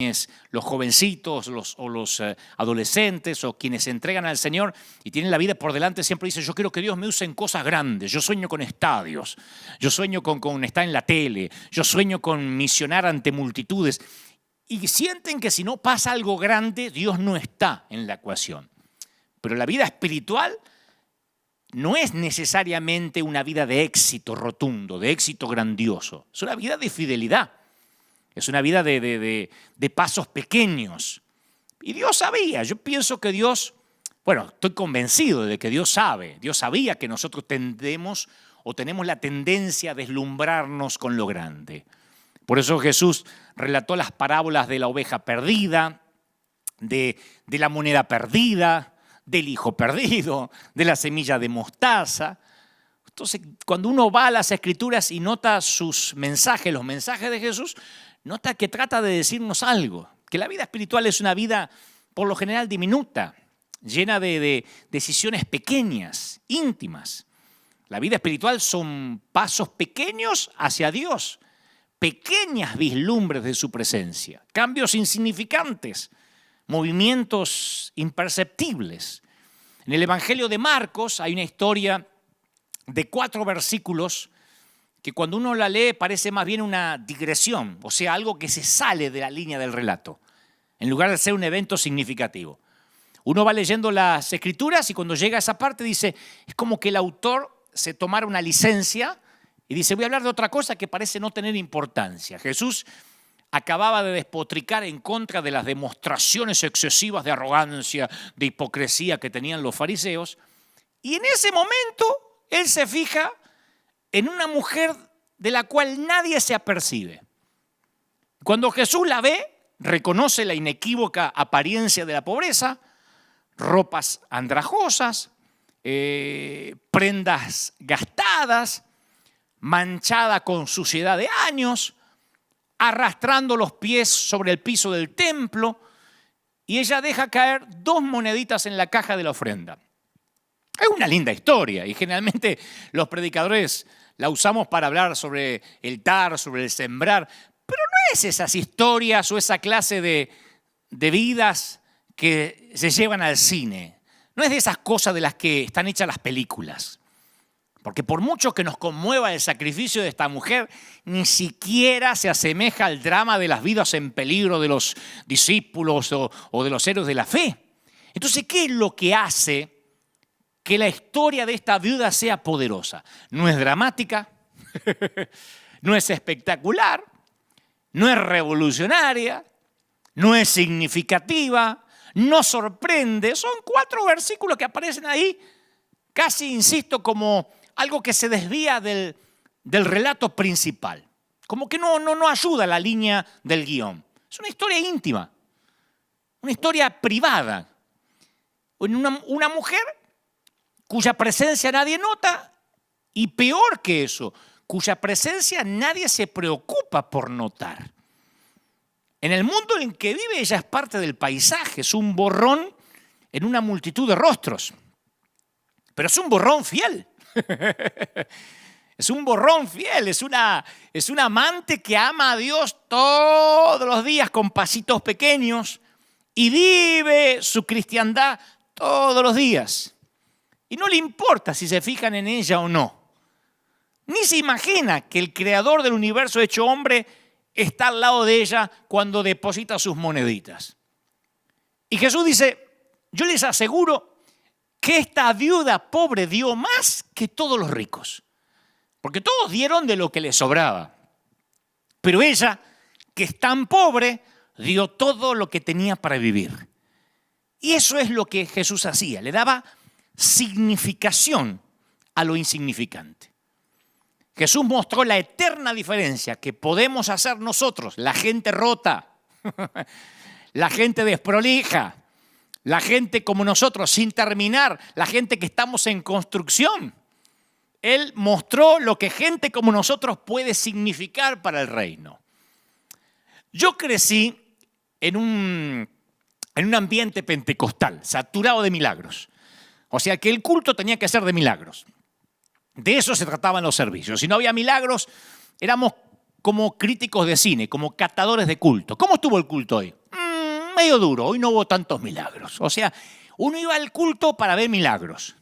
los jovencitos o los adolescentes o quienes se entregan al Señor y tienen la vida por delante siempre dicen: yo quiero que Dios me use en cosas grandes, yo sueño con estadios, yo sueño con estar en la tele, yo sueño con misionar ante multitudes, y sienten que si no pasa algo grande, Dios no está en la ecuación. Pero la vida espiritual no es necesariamente una vida de éxito rotundo, de éxito grandioso, es una vida de fidelidad. Es una vida de pasos pequeños. Y Dios sabía, yo pienso que Dios, estoy convencido de que Dios sabe. Dios sabía que nosotros tenemos la tendencia a deslumbrarnos con lo grande. Por eso Jesús relató las parábolas de la oveja perdida, de la moneda perdida, del hijo perdido, de la semilla de mostaza. Entonces, cuando uno va a las Escrituras y nota sus mensajes, los mensajes de Jesús, nota que trata de decirnos algo, que la vida espiritual es una vida por lo general diminuta, llena de decisiones pequeñas, íntimas. La vida espiritual son pasos pequeños hacia Dios, pequeñas vislumbres de su presencia, cambios insignificantes, movimientos imperceptibles. En el Evangelio de Marcos hay una historia de 4 versículos que cuando uno la lee parece más bien una digresión, o sea, algo que se sale de la línea del relato, en lugar de ser un evento significativo. Uno va leyendo las Escrituras y cuando llega a esa parte dice, es como que el autor se tomara una licencia y dice, voy a hablar de otra cosa que parece no tener importancia. Jesús acababa de despotricar en contra de las demostraciones excesivas de arrogancia, de hipocresía que tenían los fariseos, y en ese momento él se fija en una mujer de la cual nadie se apercibe. Cuando Jesús la ve, reconoce la inequívoca apariencia de la pobreza, ropas andrajosas, prendas gastadas, manchada con suciedad de años, arrastrando los pies sobre el piso del templo, y ella deja caer 2 moneditas en la caja de la ofrenda. Es una linda historia y generalmente los predicadores la usamos para hablar sobre el dar, sobre el sembrar, pero no es esas historias o esa clase de vidas que se llevan al cine. No es de esas cosas de las que están hechas las películas. Porque por mucho que nos conmueva el sacrificio de esta mujer, ni siquiera se asemeja al drama de las vidas en peligro de los discípulos o de los héroes de la fe. Entonces, ¿qué es lo que hace que la historia de esta viuda sea poderosa? No es dramática, no es espectacular, no es revolucionaria, no es significativa, no sorprende. Son 4 versículos que aparecen ahí, casi, insisto, como algo que se desvía del relato principal. Como que no ayuda a la línea del guión. Es una historia íntima, una historia privada. Una mujer cuya presencia nadie nota, y peor que eso, cuya presencia nadie se preocupa por notar. En el mundo en que vive ella es parte del paisaje, es un borrón en una multitud de rostros, pero es un borrón fiel. Es un borrón fiel, es una amante que ama a Dios todos los días con pasitos pequeños y vive su cristiandad todos los días. Y no le importa si se fijan en ella o no. Ni se imagina que el creador del universo hecho hombre está al lado de ella cuando deposita sus moneditas. Y Jesús dice, yo les aseguro que esta viuda pobre dio más que todos los ricos. Porque todos dieron de lo que les sobraba. Pero ella, que es tan pobre, dio todo lo que tenía para vivir. Y eso es lo que Jesús hacía, le daba significación a lo insignificante. Jesús mostró la eterna diferencia que podemos hacer nosotros, la gente rota, la gente desprolija, la gente como nosotros sin terminar, la gente que estamos en construcción. Él mostró lo que gente como nosotros puede significar para el reino. Yo crecí en un ambiente pentecostal, saturado de milagros. O sea que el culto tenía que ser de milagros. De eso se trataban los servicios. Si no había milagros, éramos como críticos de cine, como catadores de culto. ¿Cómo estuvo el culto hoy? Medio duro, hoy no hubo tantos milagros. O sea, uno iba al culto para ver milagros.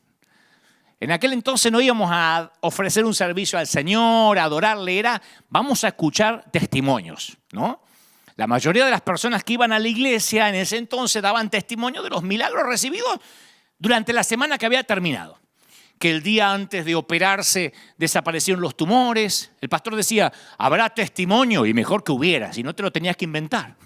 En aquel entonces no íbamos a ofrecer un servicio al Señor, a adorarle, vamos a escuchar testimonios, ¿no? La mayoría de las personas que iban a la iglesia en ese entonces daban testimonio de los milagros recibidos durante la semana que había terminado. Que el día antes de operarse desaparecieron los tumores. El pastor decía, habrá testimonio, y mejor que hubiera, si no te lo tenías que inventar.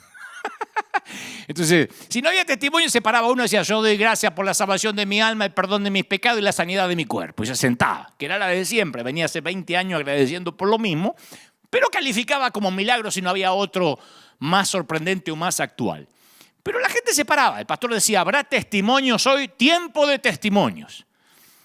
Entonces, si no había testimonio, se paraba uno y decía, yo doy gracias por la salvación de mi alma, el perdón de mis pecados y la sanidad de mi cuerpo. Y se sentaba, que era la de siempre. Venía hace 20 años agradeciendo por lo mismo, pero calificaba como milagro si no había otro más sorprendente o más actual. Pero la gente se paraba. El pastor decía, habrá testimonios hoy, tiempo de testimonios.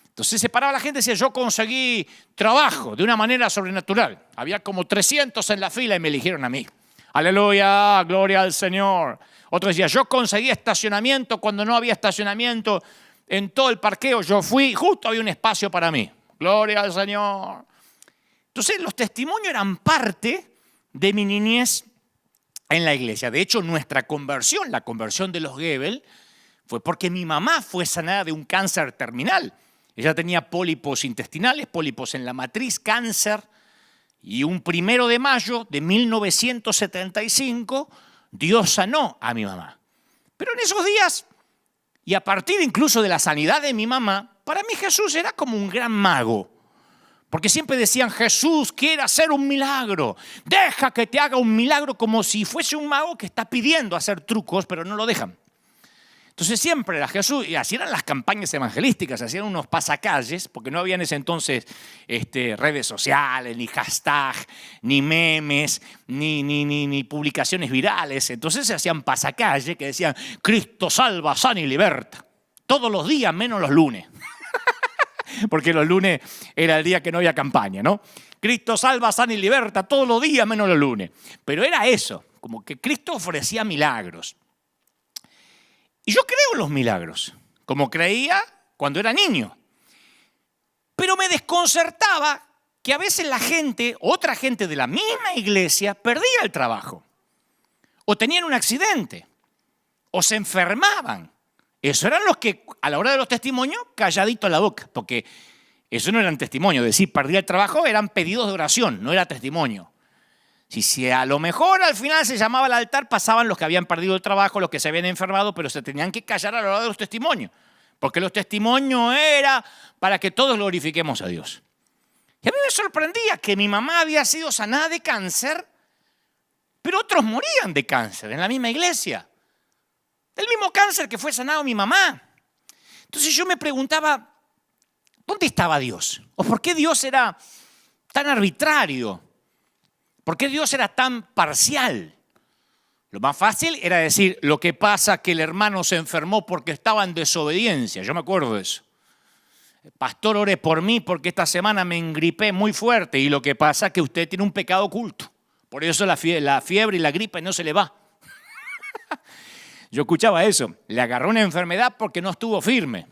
Entonces se paraba la gente y decía, yo conseguí trabajo de una manera sobrenatural. Había como 300 en la fila y me eligieron a mí. Aleluya, gloria al Señor. Otro decía, yo conseguí estacionamiento cuando no había estacionamiento en todo el parqueo. Yo fui, justo había un espacio para mí. Gloria al Señor. Entonces los testimonios eran parte de mi niñez en la iglesia. De hecho, nuestra conversión, la conversión de los Gebel, fue porque mi mamá fue sanada de un cáncer terminal. Ella tenía pólipos intestinales, pólipos en la matriz, cáncer. Y un 1 de mayo de 1975, Dios sanó a mi mamá. Pero en esos días, y a partir incluso de la sanidad de mi mamá, para mí Jesús era como un gran mago. Porque siempre decían, Jesús quiere hacer un milagro. Deja que te haga un milagro, como si fuese un mago que está pidiendo hacer trucos, pero no lo dejan. Entonces siempre era Jesús, y así eran las campañas evangelísticas, hacían unos pasacalles, porque no había en ese entonces redes sociales, ni hashtag, ni memes, ni publicaciones virales. Entonces se hacían pasacalles que decían, Cristo salva, sana y liberta. Todos los días, menos los lunes. Porque los lunes era el día que no había campaña, ¿no? Cristo salva, sana y liberta todos los días, menos los lunes. Pero era eso, como que Cristo ofrecía milagros. Y yo creo en los milagros, como creía cuando era niño. Pero me desconcertaba que a veces la gente, otra gente de la misma iglesia, perdía el trabajo. O tenían un accidente. O se enfermaban. Esos eran los que, a la hora de los testimonios, calladito la boca. Porque eso no eran testimonios. Decir, perdía el trabajo, eran pedidos de oración, no era testimonio. Si a lo mejor al final se llamaba al altar, pasaban los que habían perdido el trabajo, los que se habían enfermado, pero se tenían que callar a la hora de los testimonios. Porque los testimonios era para que todos glorifiquemos a Dios. Y a mí me sorprendía que mi mamá había sido sanada de cáncer, pero otros morían de cáncer en la misma iglesia. El mismo cáncer que fue sanado mi mamá. Entonces yo me preguntaba, ¿dónde estaba Dios? ¿O por qué Dios era tan arbitrario? ¿Por qué Dios era tan parcial? Lo más fácil era decir, lo que pasa es que el hermano se enfermó porque estaba en desobediencia. Yo me acuerdo de eso. Pastor, ore por mí porque esta semana me engripé muy fuerte y lo que pasa es que usted tiene un pecado oculto. Por eso la fiebre y la gripe no se le va. Yo escuchaba eso. Le agarró una enfermedad porque no estuvo firme.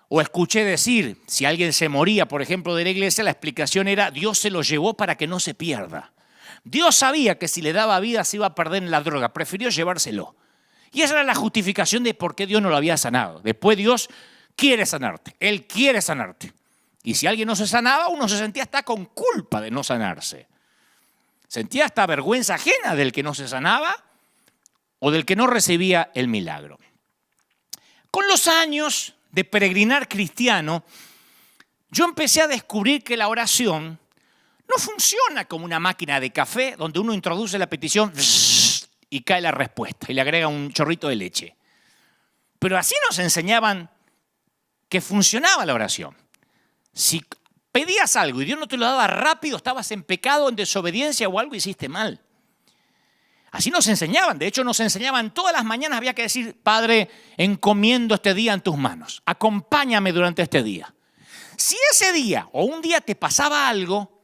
O escuché decir, si alguien se moría, por ejemplo, de la iglesia, la explicación era, Dios se lo llevó para que no se pierda. Dios sabía que si le daba vida se iba a perder en la droga, prefirió llevárselo. Y esa era la justificación de por qué Dios no lo había sanado. Después Dios quiere sanarte, Él quiere sanarte. Y si alguien no se sanaba, uno se sentía hasta con culpa de no sanarse. Sentía hasta vergüenza ajena del que no se sanaba o del que no recibía el milagro. Con los años de peregrinar cristiano, yo empecé a descubrir que la oración no funciona como una máquina de café donde uno introduce la petición y cae la respuesta y le agrega un chorrito de leche. Pero así nos enseñaban que funcionaba la oración. Si pedías algo y Dios no te lo daba rápido, estabas en pecado, en desobediencia o algo hiciste mal. Así nos enseñaban. De hecho, nos enseñaban todas las mañanas. Había que decir, Padre, encomiendo este día en tus manos. Acompáñame durante este día. Si ese día o un día te pasaba algo,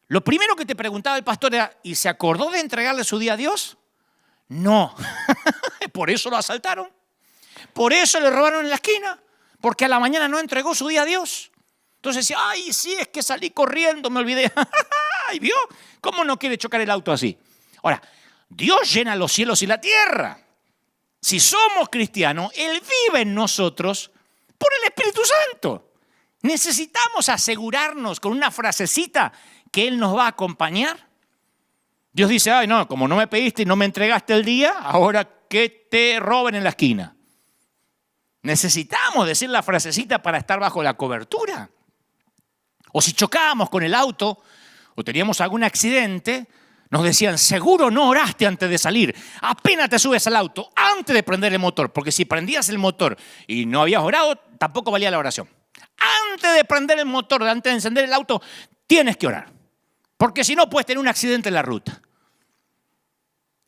lo primero que te preguntaba el pastor era, ¿y se acordó de entregarle su día a Dios? No. Por eso lo asaltaron. Por eso le robaron en la esquina. Porque a la mañana no entregó su día a Dios. Entonces decía, ay, sí, es que salí corriendo, me olvidé. ¡Ay, vio! ¿Cómo no quiere chocar el auto así? Ahora, Dios llena los cielos y la tierra. Si somos cristianos, Él vive en nosotros por el Espíritu Santo. Necesitamos asegurarnos con una frasecita que Él nos va a acompañar. Dios dice, ay no, como no me pediste y no me entregaste el día, ahora que te roben en la esquina. Necesitamos decir la frasecita para estar bajo la cobertura. O si chocábamos con el auto o teníamos algún accidente, nos decían, seguro no oraste antes de salir. Apenas te subes al auto, antes de prender el motor. Porque si prendías el motor y no habías orado, tampoco valía la oración. Antes de prender el motor, antes de encender el auto, tienes que orar. Porque si no, puedes tener un accidente en la ruta.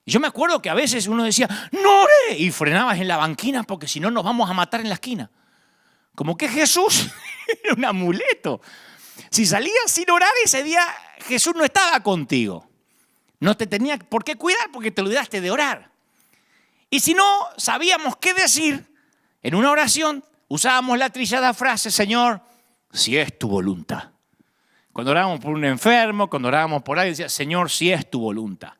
Y yo me acuerdo que a veces uno decía, no oré, y frenabas en la banquina porque si no nos vamos a matar en la esquina. Como que Jesús era un amuleto. Si salías sin orar ese día, Jesús no estaba contigo. No te tenía por qué cuidar porque te olvidaste de orar. Y si no sabíamos qué decir, en una oración usábamos la trillada frase, Señor, si es tu voluntad. Cuando orábamos por un enfermo, cuando orábamos por alguien, decía, Señor, si es tu voluntad.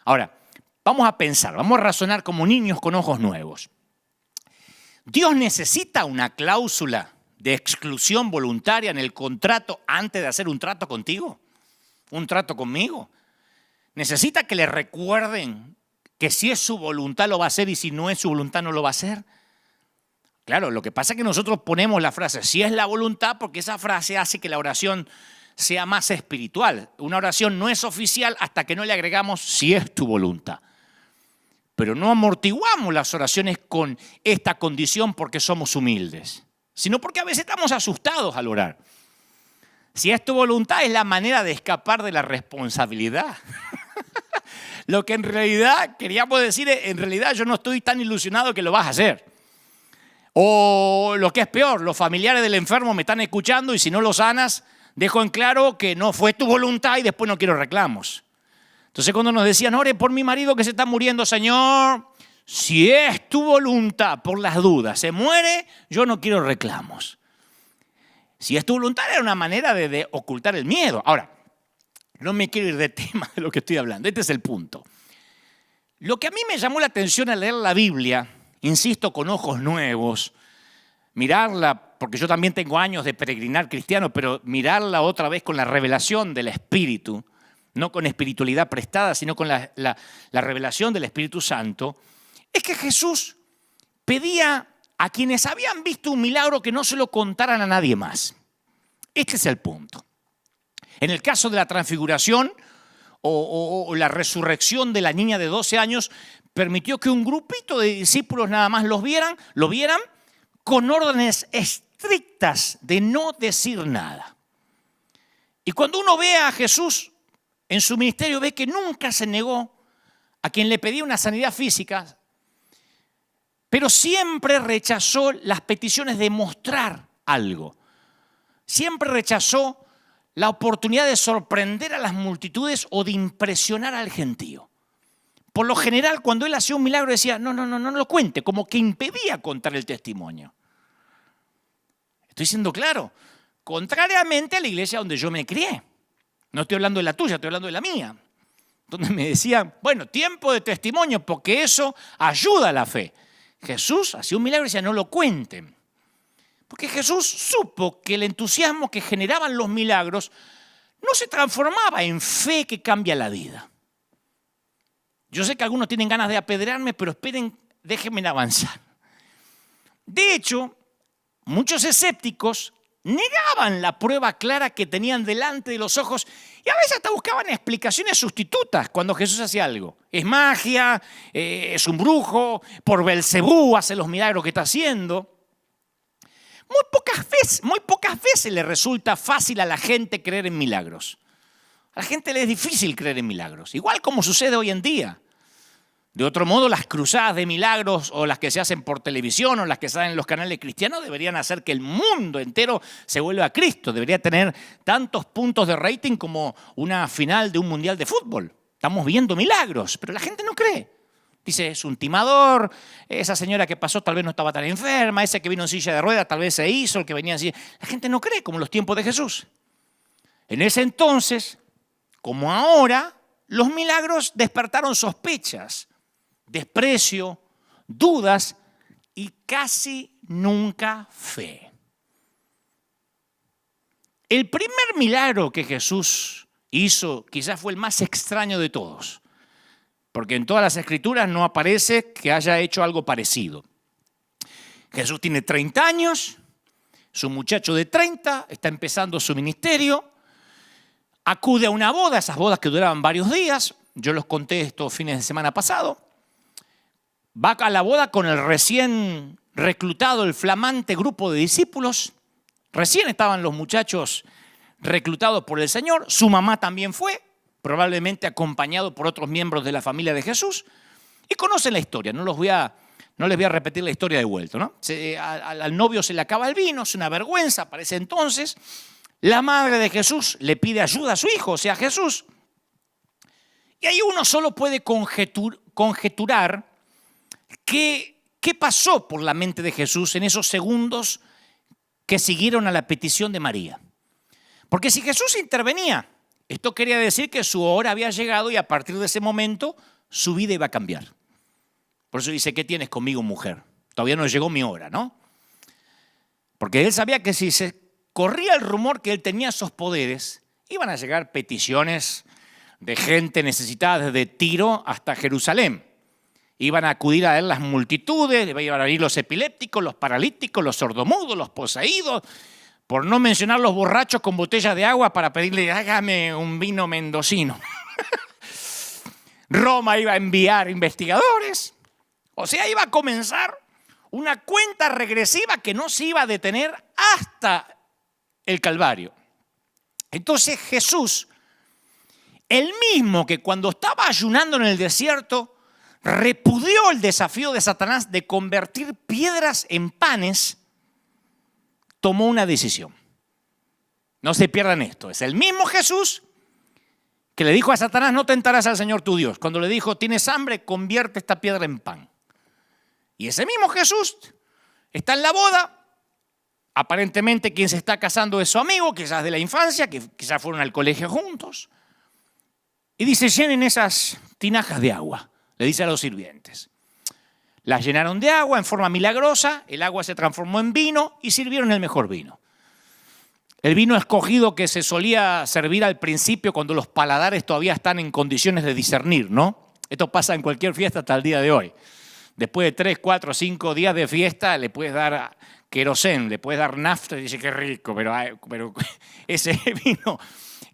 Ahora, vamos a pensar, vamos a razonar como niños con ojos nuevos. ¿Dios necesita una cláusula de exclusión voluntaria en el contrato antes de hacer un trato contigo? ¿Un trato conmigo? ¿Necesita que le recuerden que si es su voluntad lo va a hacer y si no es su voluntad no lo va a hacer? Claro, lo que pasa es que nosotros ponemos la frase si es la voluntad porque esa frase hace que la oración sea más espiritual. Una oración no es oficial hasta que no le agregamos si es tu voluntad. Pero no amortiguamos las oraciones con esta condición porque somos humildes, sino porque a veces estamos asustados al orar. Si es tu voluntad es la manera de escapar de la responsabilidad. Lo que en realidad queríamos decir es, en realidad yo no estoy tan ilusionado que lo vas a hacer. O lo que es peor, los familiares del enfermo me están escuchando y si no lo sanas, dejo en claro que no fue tu voluntad y después no quiero reclamos. Entonces cuando nos decían, ore por mi marido que se está muriendo, Señor, si es tu voluntad, por las dudas, se muere, yo no quiero reclamos. Si es tu voluntad era una manera de ocultar el miedo. Ahora, no me quiero ir de tema de lo que estoy hablando, este es el punto. Lo que a mí me llamó la atención al leer la Biblia, insisto, con ojos nuevos, mirarla, porque yo también tengo años de peregrinar cristiano, pero mirarla otra vez con la revelación del Espíritu, no con espiritualidad prestada, sino con la revelación del Espíritu Santo, es que Jesús pedía a quienes habían visto un milagro que no se lo contaran a nadie más. Este es el punto. En el caso de la transfiguración o la resurrección de la niña de 12 años, permitió que un grupito de discípulos nada más lo vieran con órdenes estrictas de no decir nada. Y cuando uno ve a Jesús en su ministerio, ve que nunca se negó a quien le pedía una sanidad física, pero siempre rechazó las peticiones de mostrar algo. Siempre rechazó la oportunidad de sorprender a las multitudes o de impresionar al gentío. Por lo general, cuando él hacía un milagro decía, no lo cuente, como que impedía contar el testimonio. Estoy siendo claro, contrariamente a la iglesia donde yo me crié. No estoy hablando de la tuya, estoy hablando de la mía. Donde me decían, bueno, tiempo de testimonio, porque eso ayuda a la fe. Jesús hacía un milagro y decía, no lo cuenten. Porque Jesús supo que el entusiasmo que generaban los milagros no se transformaba en fe que cambia la vida. Yo sé que algunos tienen ganas de apedrearme, pero esperen, déjenme avanzar. De hecho, muchos escépticos negaban la prueba clara que tenían delante de los ojos y a veces hasta buscaban explicaciones sustitutas cuando Jesús hacía algo. Es magia, es un brujo, por Belcebú hace los milagros que está haciendo. Muy pocas veces le resulta fácil a la gente creer en milagros. A la gente le es difícil creer en milagros, igual como sucede hoy en día. De otro modo, las cruzadas de milagros o las que se hacen por televisión o las que salen en los canales cristianos deberían hacer que el mundo entero se vuelva a Cristo. Debería tener tantos puntos de rating como una final de un mundial de fútbol. Estamos viendo milagros, pero la gente no cree. Dice, es un timador, esa señora que pasó tal vez no estaba tan enferma, ese que vino en silla de ruedas tal vez se hizo, el que venía así. La gente no cree como en los tiempos de Jesús. En ese entonces, como ahora, los milagros despertaron sospechas, desprecio, dudas y casi nunca fe. El primer milagro que Jesús hizo quizás fue el más extraño de todos, porque en todas las escrituras no aparece que haya hecho algo parecido. Jesús tiene 30 años, su muchacho de 30 está empezando su ministerio, acude a una boda, esas bodas que duraban varios días, yo los conté estos fines de semana pasado, va a la boda con el recién reclutado, el flamante grupo de discípulos, recién estaban los muchachos reclutados por el Señor, su mamá también fue, probablemente acompañado por otros miembros de la familia de Jesús, y conocen la historia, no les voy a repetir la historia de vuelta, ¿no? Al novio se le acaba el vino, es una vergüenza para ese entonces. La madre de Jesús le pide ayuda a su hijo, o sea, a Jesús. Y ahí uno solo puede conjeturar qué pasó por la mente de Jesús en esos segundos que siguieron a la petición de María. Porque si Jesús intervenía, esto quería decir que su hora había llegado y a partir de ese momento su vida iba a cambiar. Por eso dice, ¿qué tienes conmigo, mujer? Todavía no llegó mi hora, ¿no? Porque él sabía que si se corría el rumor que él tenía esos poderes, iban a llegar peticiones de gente necesitada desde Tiro hasta Jerusalén. Iban a acudir a él las multitudes, iban a venir los epilépticos, los paralíticos, los sordomudos, los poseídos, por no mencionar los borrachos con botellas de agua para pedirle, hágame un vino mendocino. Roma iba a enviar investigadores. O sea, iba a comenzar una cuenta regresiva que no se iba a detener hasta el Calvario. Entonces Jesús, el mismo que cuando estaba ayunando en el desierto, repudió el desafío de Satanás de convertir piedras en panes, tomó una decisión. No se pierdan esto. Es el mismo Jesús que le dijo a Satanás, no tentarás al Señor tu Dios. Cuando le dijo, tienes hambre, convierte esta piedra en pan. Y ese mismo Jesús está en la boda. Aparentemente quien se está casando es su amigo, quizás de la infancia, que quizás fueron al colegio juntos. Y dice, llenen esas tinajas de agua, le dice a los sirvientes. Las llenaron de agua en forma milagrosa, el agua se transformó en vino y sirvieron el mejor vino. El vino escogido que se solía servir al principio cuando los paladares todavía están en condiciones de discernir, ¿no? Esto pasa en cualquier fiesta hasta el día de hoy. Después de 3, 4, 5 días de fiesta le puedes dar querosén, le puedes dar nafta y dice qué rico, pero ese vino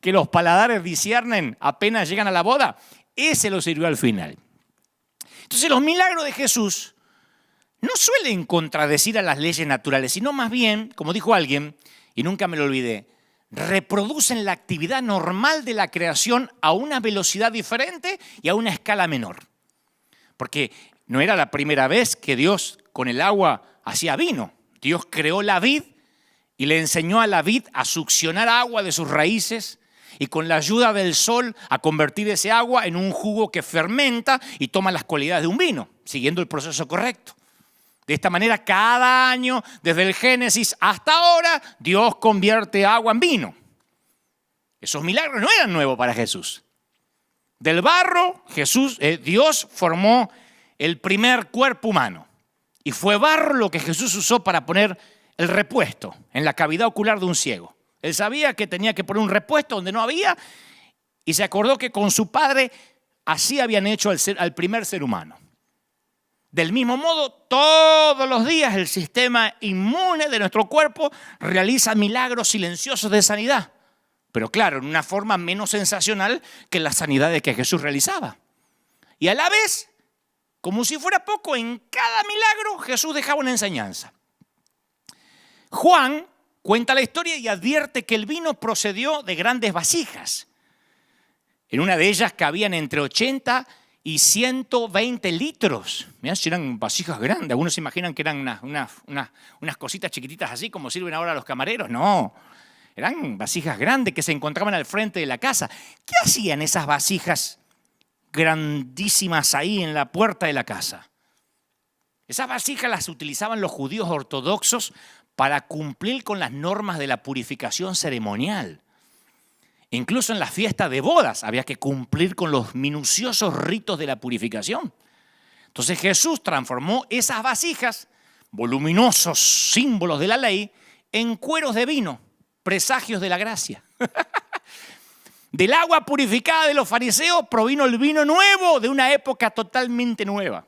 que los paladares disciernen apenas llegan a la boda, ese lo sirvió al final. Entonces los milagros de Jesús no suelen contradecir a las leyes naturales, sino más bien, como dijo alguien, y nunca me lo olvidé, reproducen la actividad normal de la creación a una velocidad diferente y a una escala menor. Porque no era la primera vez que Dios con el agua hacía vino. Dios creó la vid y le enseñó a la vid a succionar agua de sus raíces y con la ayuda del sol a convertir ese agua en un jugo que fermenta y toma las cualidades de un vino, siguiendo el proceso correcto. De esta manera, cada año, desde el Génesis hasta ahora, Dios convierte agua en vino. Esos milagros no eran nuevos para Jesús. Del barro, Dios formó el primer cuerpo humano. Y fue barro lo que Jesús usó para poner el repuesto en la cavidad ocular de un ciego. Él sabía que tenía que poner un repuesto donde no había y se acordó que con su padre así habían hecho al primer ser humano. Del mismo modo, todos los días el sistema inmune de nuestro cuerpo realiza milagros silenciosos de sanidad. Pero claro, en una forma menos sensacional que las sanidades que Jesús realizaba. Y a la vez, como si fuera poco, en cada milagro Jesús dejaba una enseñanza. Juan cuenta la historia y advierte que el vino procedió de grandes vasijas. En una de ellas cabían entre 80 y 120 litros. Mirá, si eran vasijas grandes. Algunos se imaginan que eran unas cositas chiquititas así como sirven ahora los camareros. No, eran vasijas grandes que se encontraban al frente de la casa. ¿Qué hacían esas vasijas grandísimas ahí en la puerta de la casa? Esas vasijas las utilizaban los judíos ortodoxos para cumplir con las normas de la purificación ceremonial. Incluso en la fiesta de bodas había que cumplir con los minuciosos ritos de la purificación. Entonces Jesús transformó esas vasijas, voluminosos símbolos de la ley, en cueros de vino, presagios de la gracia. Del agua purificada de los fariseos provino el vino nuevo de una época totalmente nueva.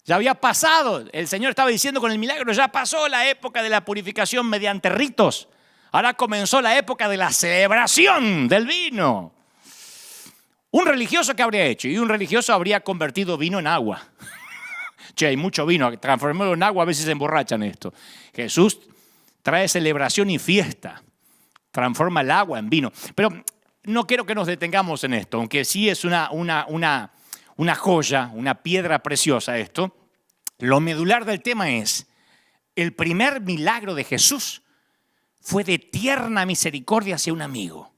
Ya había pasado, el Señor estaba diciendo con el milagro, ya pasó la época de la purificación mediante ritos. Ahora comenzó la época de la celebración del vino. Un religioso, ¿qué habría hecho? Y un religioso habría convertido vino en agua. Che, hay mucho vino, transformarlo en agua, a veces se emborrachan esto. Jesús trae celebración y fiesta, transforma el agua en vino. Pero no quiero que nos detengamos en esto, aunque sí es una joya, una piedra preciosa esto. Lo medular del tema es, el primer milagro de Jesús fue de tierna misericordia hacia un amigo.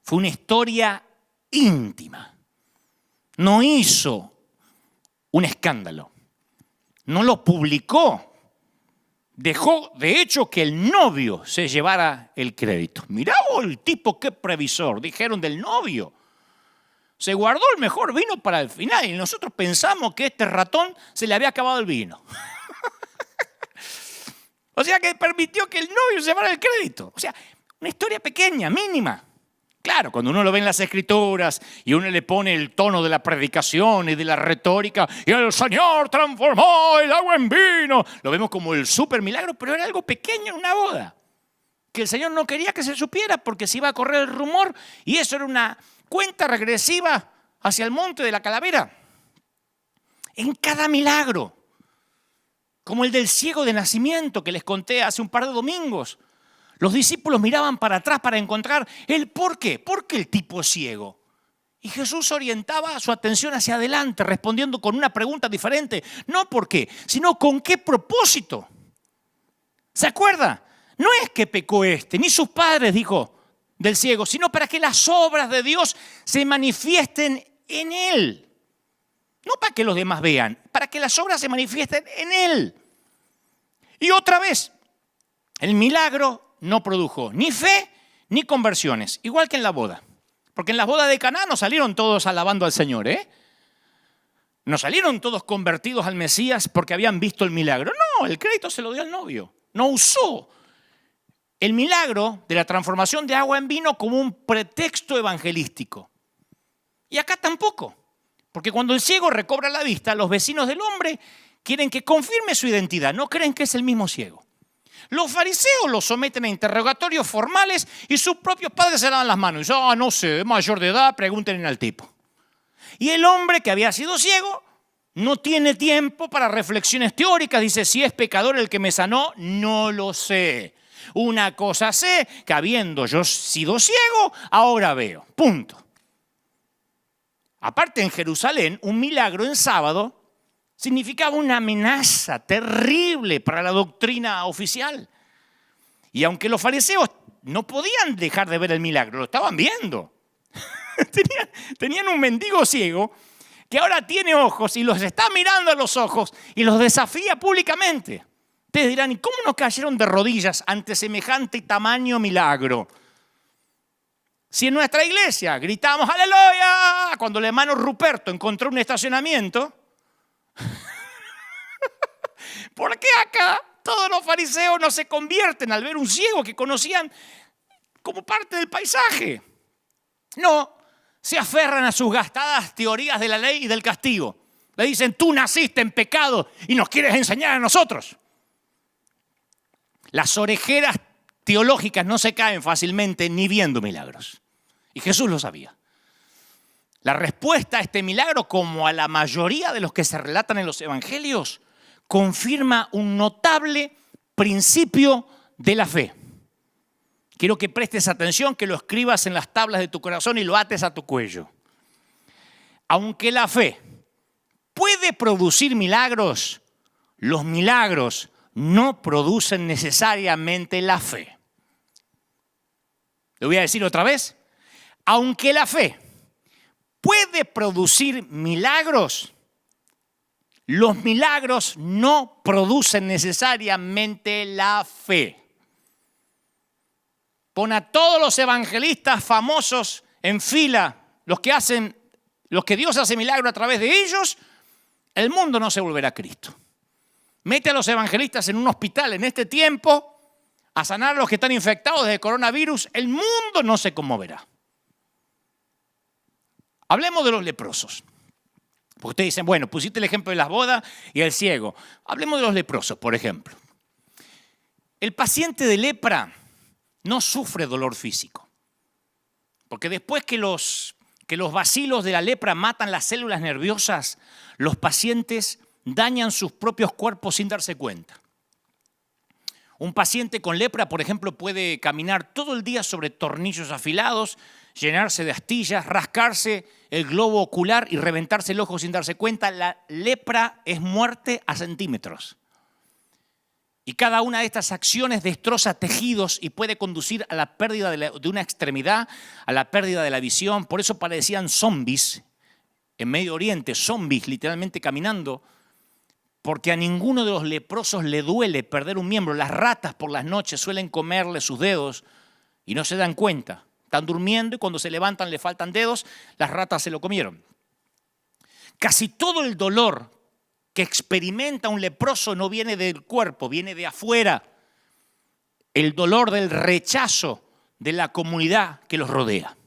Fue una historia íntima. No hizo un escándalo. No lo publicó. Dejó, de hecho, que el novio se llevara el crédito. Mirá vos el tipo, qué previsor, dijeron del novio. Se guardó el mejor vino para el final y nosotros pensamos que este ratón se le había acabado el vino. O sea que permitió que el novio se llevara el crédito. O sea, una historia pequeña, mínima. Claro, cuando uno lo ve en las Escrituras y uno le pone el tono de la predicación y de la retórica y el Señor transformó el agua en vino, lo vemos como el súper milagro, pero era algo pequeño en una boda que el Señor no quería que se supiera porque se iba a correr el rumor y eso era una cuenta regresiva hacia el monte de la calavera. En cada milagro, como el del ciego de nacimiento que les conté hace un par de domingos, los discípulos miraban para atrás para encontrar el por qué. ¿Por qué el tipo es ciego? Y Jesús orientaba su atención hacia adelante, respondiendo con una pregunta diferente. No por qué, sino con qué propósito. ¿Se acuerda? No es que pecó ni sus padres, dijo, del ciego, sino para que las obras de Dios se manifiesten en él. No para que los demás vean, para que las obras se manifiesten en él. Y otra vez, el milagro no produjo ni fe ni conversiones, igual que en la boda. Porque en la boda de Caná no salieron todos alabando al Señor, ¿eh? No salieron todos convertidos al Mesías porque habían visto el milagro. No, el crédito se lo dio al novio. No usó el milagro de la transformación de agua en vino como un pretexto evangelístico. Y acá tampoco. Porque cuando el ciego recobra la vista, los vecinos del hombre quieren que confirme su identidad. No creen que es el mismo ciego. Los fariseos lo someten a interrogatorios formales y sus propios padres se lavan las manos. Y dicen, no sé, es mayor de edad, pregúntenle al tipo. Y el hombre que había sido ciego no tiene tiempo para reflexiones teóricas. Dice, si es pecador el que me sanó, no lo sé. Una cosa sé, que habiendo yo sido ciego, ahora veo. Punto. Aparte, en Jerusalén, un milagro en sábado significaba una amenaza terrible para la doctrina oficial. Y aunque los fariseos no podían dejar de ver el milagro, lo estaban viendo. Tenían un mendigo ciego que ahora tiene ojos y los está mirando a los ojos y los desafía públicamente. Ustedes dirán, ¿y cómo no cayeron de rodillas ante semejante tamaño milagro? Si en nuestra iglesia gritamos ¡aleluya! Cuando el hermano Ruperto encontró un estacionamiento, ¿por qué acá todos los fariseos no se convierten al ver un ciego que conocían como parte del paisaje? No, se aferran a sus gastadas teorías de la ley y del castigo. Le dicen, tú naciste en pecado y nos quieres enseñar a nosotros. Las orejeras teológicas no se caen fácilmente ni viendo milagros. Y Jesús lo sabía. La respuesta a este milagro, como a la mayoría de los que se relatan en los evangelios, confirma un notable principio de la fe. Quiero que prestes atención, que lo escribas en las tablas de tu corazón y lo ates a tu cuello. Aunque la fe puede producir milagros, los milagros no producen necesariamente la fe. Lo voy a decir otra vez. Aunque la fe puede producir milagros, los milagros no producen necesariamente la fe. pon a todos los evangelistas famosos en fila, los que Dios hace milagro a través de ellos, el mundo no se volverá a Cristo. Mete a los evangelistas en un hospital en este tiempo a sanar a los que están infectados de coronavirus, el mundo no se conmoverá. Hablemos de los leprosos. Porque ustedes dicen, bueno, pusiste el ejemplo de las bodas y el ciego. Hablemos de los leprosos, por ejemplo. El paciente de lepra no sufre dolor físico. Porque después que los bacilos de la lepra matan las células nerviosas, los pacientes dañan sus propios cuerpos sin darse cuenta. Un paciente con lepra, por ejemplo, puede caminar todo el día sobre tornillos afilados, llenarse de astillas, rascarse el globo ocular y reventarse el ojo sin darse cuenta. La lepra es muerte a centímetros. Y cada una de estas acciones destroza tejidos y puede conducir a la pérdida de una extremidad, a la pérdida de la visión. Por eso parecían zombies en Medio Oriente, zombies literalmente caminando, porque a ninguno de los leprosos le duele perder un miembro. Las ratas por las noches suelen comerle sus dedos y no se dan cuenta. Están durmiendo y cuando se levantan le faltan dedos, las ratas se lo comieron. Casi todo el dolor que experimenta un leproso no viene del cuerpo, viene de afuera. El dolor del rechazo de la comunidad que los rodea.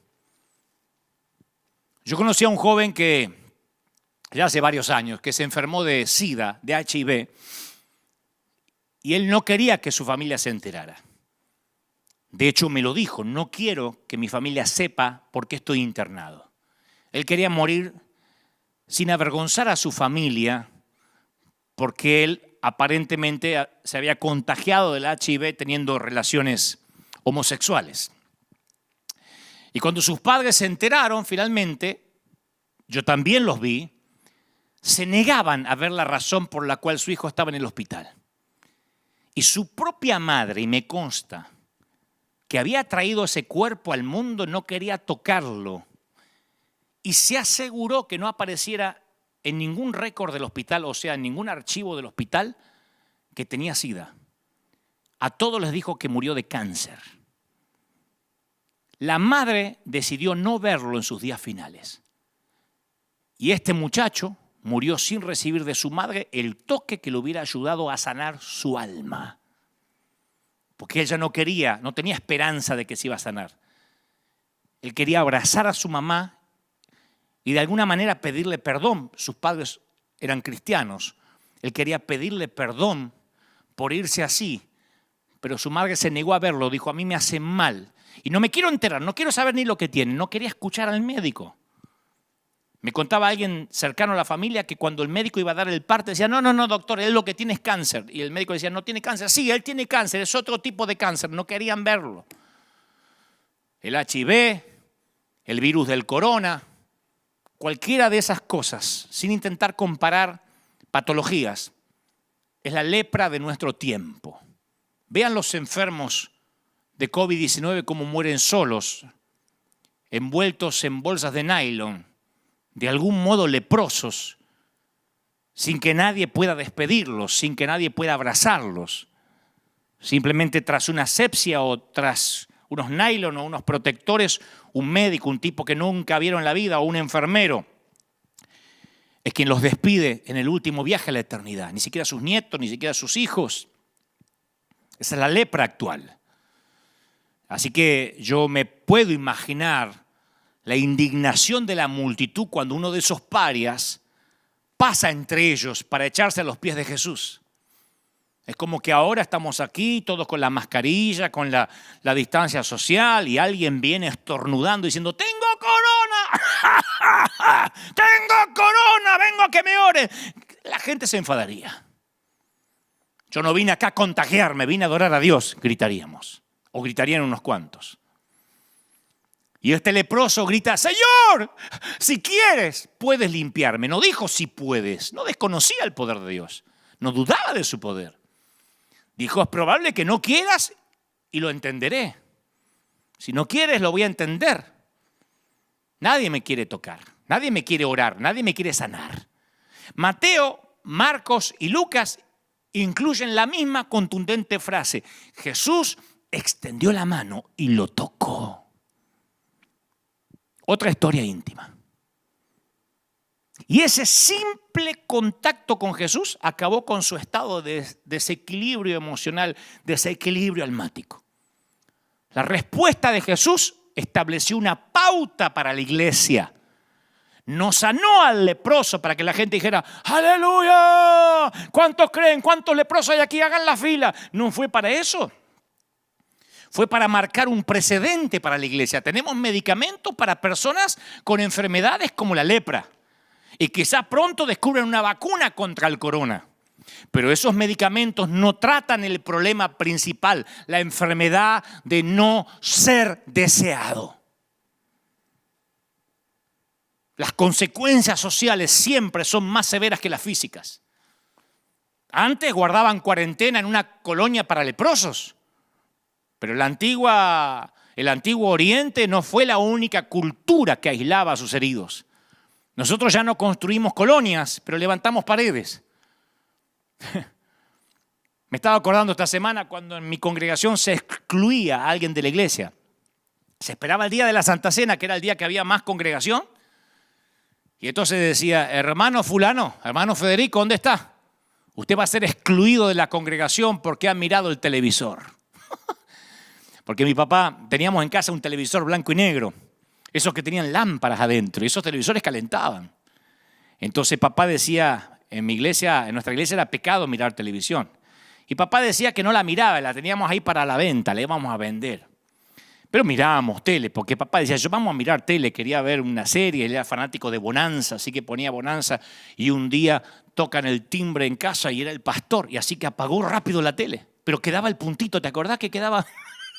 Yo conocí a un joven que ya hace varios años, que se enfermó de SIDA, de HIV, y él no quería que su familia se enterara. De hecho, me lo dijo, no quiero que mi familia sepa por qué estoy internado. Él quería morir sin avergonzar a su familia, porque él aparentemente se había contagiado del HIV teniendo relaciones homosexuales. Y cuando sus padres se enteraron, finalmente, yo también los vi, se negaban a ver la razón por la cual su hijo estaba en el hospital. Y su propia madre, y me consta, que había traído ese cuerpo al mundo, no quería tocarlo. Y se aseguró que no apareciera en ningún récord del hospital, o sea, en ningún archivo del hospital, que tenía SIDA. A todos les dijo que murió de cáncer. La madre decidió no verlo en sus días finales. Y este muchacho murió sin recibir de su madre el toque que le hubiera ayudado a sanar su alma. Porque ella no tenía esperanza de que se iba a sanar. Él quería abrazar a su mamá y de alguna manera pedirle perdón. Sus padres eran cristianos. Él quería pedirle perdón por irse así. Pero su madre se negó a verlo, dijo, a mí me hace mal. Y no me quiero enterar, no quiero saber ni lo que tiene. No quería escuchar al médico. Me contaba alguien cercano a la familia que cuando el médico iba a dar el parte decía, no, doctor, él lo que tiene es cáncer. Y el médico decía, no tiene cáncer. Sí, él tiene cáncer, es otro tipo de cáncer. No querían verlo. El HIV, el virus del corona, cualquiera de esas cosas, sin intentar comparar patologías, es la lepra de nuestro tiempo. Vean los enfermos de COVID-19 cómo mueren solos, envueltos en bolsas de nylon, de algún modo leprosos, sin que nadie pueda despedirlos, sin que nadie pueda abrazarlos, simplemente tras una asepsia o tras unos nylon o unos protectores, un médico, un tipo que nunca vieron en la vida o un enfermero, es quien los despide en el último viaje a la eternidad, ni siquiera sus nietos, ni siquiera sus hijos. Esa es la lepra actual. Así que yo me puedo imaginar la indignación de la multitud cuando uno de esos parias pasa entre ellos para echarse a los pies de Jesús. Es como que ahora estamos aquí, todos con la mascarilla, con la distancia social, y alguien viene estornudando diciendo, ¡tengo corona! ¡Tengo corona! ¡Vengo a que me ore! La gente se enfadaría. Yo no vine acá a contagiarme, vine a adorar a Dios, gritaríamos. O gritarían unos cuantos. Y este leproso grita, Señor, si quieres, puedes limpiarme. No dijo si puedes, no desconocía el poder de Dios, no dudaba de su poder. Dijo, es probable que no quieras y lo entenderé. Si no quieres, lo voy a entender. Nadie me quiere tocar, nadie me quiere orar, nadie me quiere sanar. Mateo, Marcos y Lucas incluyen la misma contundente frase. Jesús extendió la mano y lo tocó. Otra historia íntima. Y ese simple contacto con Jesús acabó con su estado de desequilibrio emocional, desequilibrio almático. La respuesta de Jesús estableció una pauta para la iglesia. No sanó al leproso para que la gente dijera, ¡aleluya! ¿Cuántos creen? ¿Cuántos leprosos hay aquí? Hagan la fila. No fue para eso. Fue para marcar un precedente para la iglesia. Tenemos medicamentos para personas con enfermedades como la lepra. Y quizá pronto descubren una vacuna contra el corona. Pero esos medicamentos no tratan el problema principal, la enfermedad de no ser deseado. Las consecuencias sociales siempre son más severas que las físicas. Antes guardaban cuarentena en una colonia para leprosos, pero el antiguo Oriente no fue la única cultura que aislaba a sus heridos. Nosotros ya no construimos colonias, pero levantamos paredes. Me estaba acordando esta semana cuando en mi congregación se excluía a alguien de la iglesia. Se esperaba el día de la Santa Cena, que era el día que había más congregación. Y entonces decía, hermano fulano, hermano Federico, ¿dónde está? Usted va a ser excluido de la congregación porque ha mirado el televisor. Porque mi papá, teníamos en casa un televisor blanco y negro, esos que tenían lámparas adentro, y esos televisores calentaban. Entonces papá decía, en nuestra iglesia era pecado mirar televisión. Y papá decía que no la miraba, la teníamos ahí para la venta, la íbamos a vender. Pero mirábamos tele, porque papá decía, yo vamos a mirar tele, quería ver una serie, él era fanático de Bonanza, así que ponía Bonanza, y un día tocan el timbre en casa y era el pastor, y así que apagó rápido la tele, pero quedaba el puntito, ¿te acordás que quedaba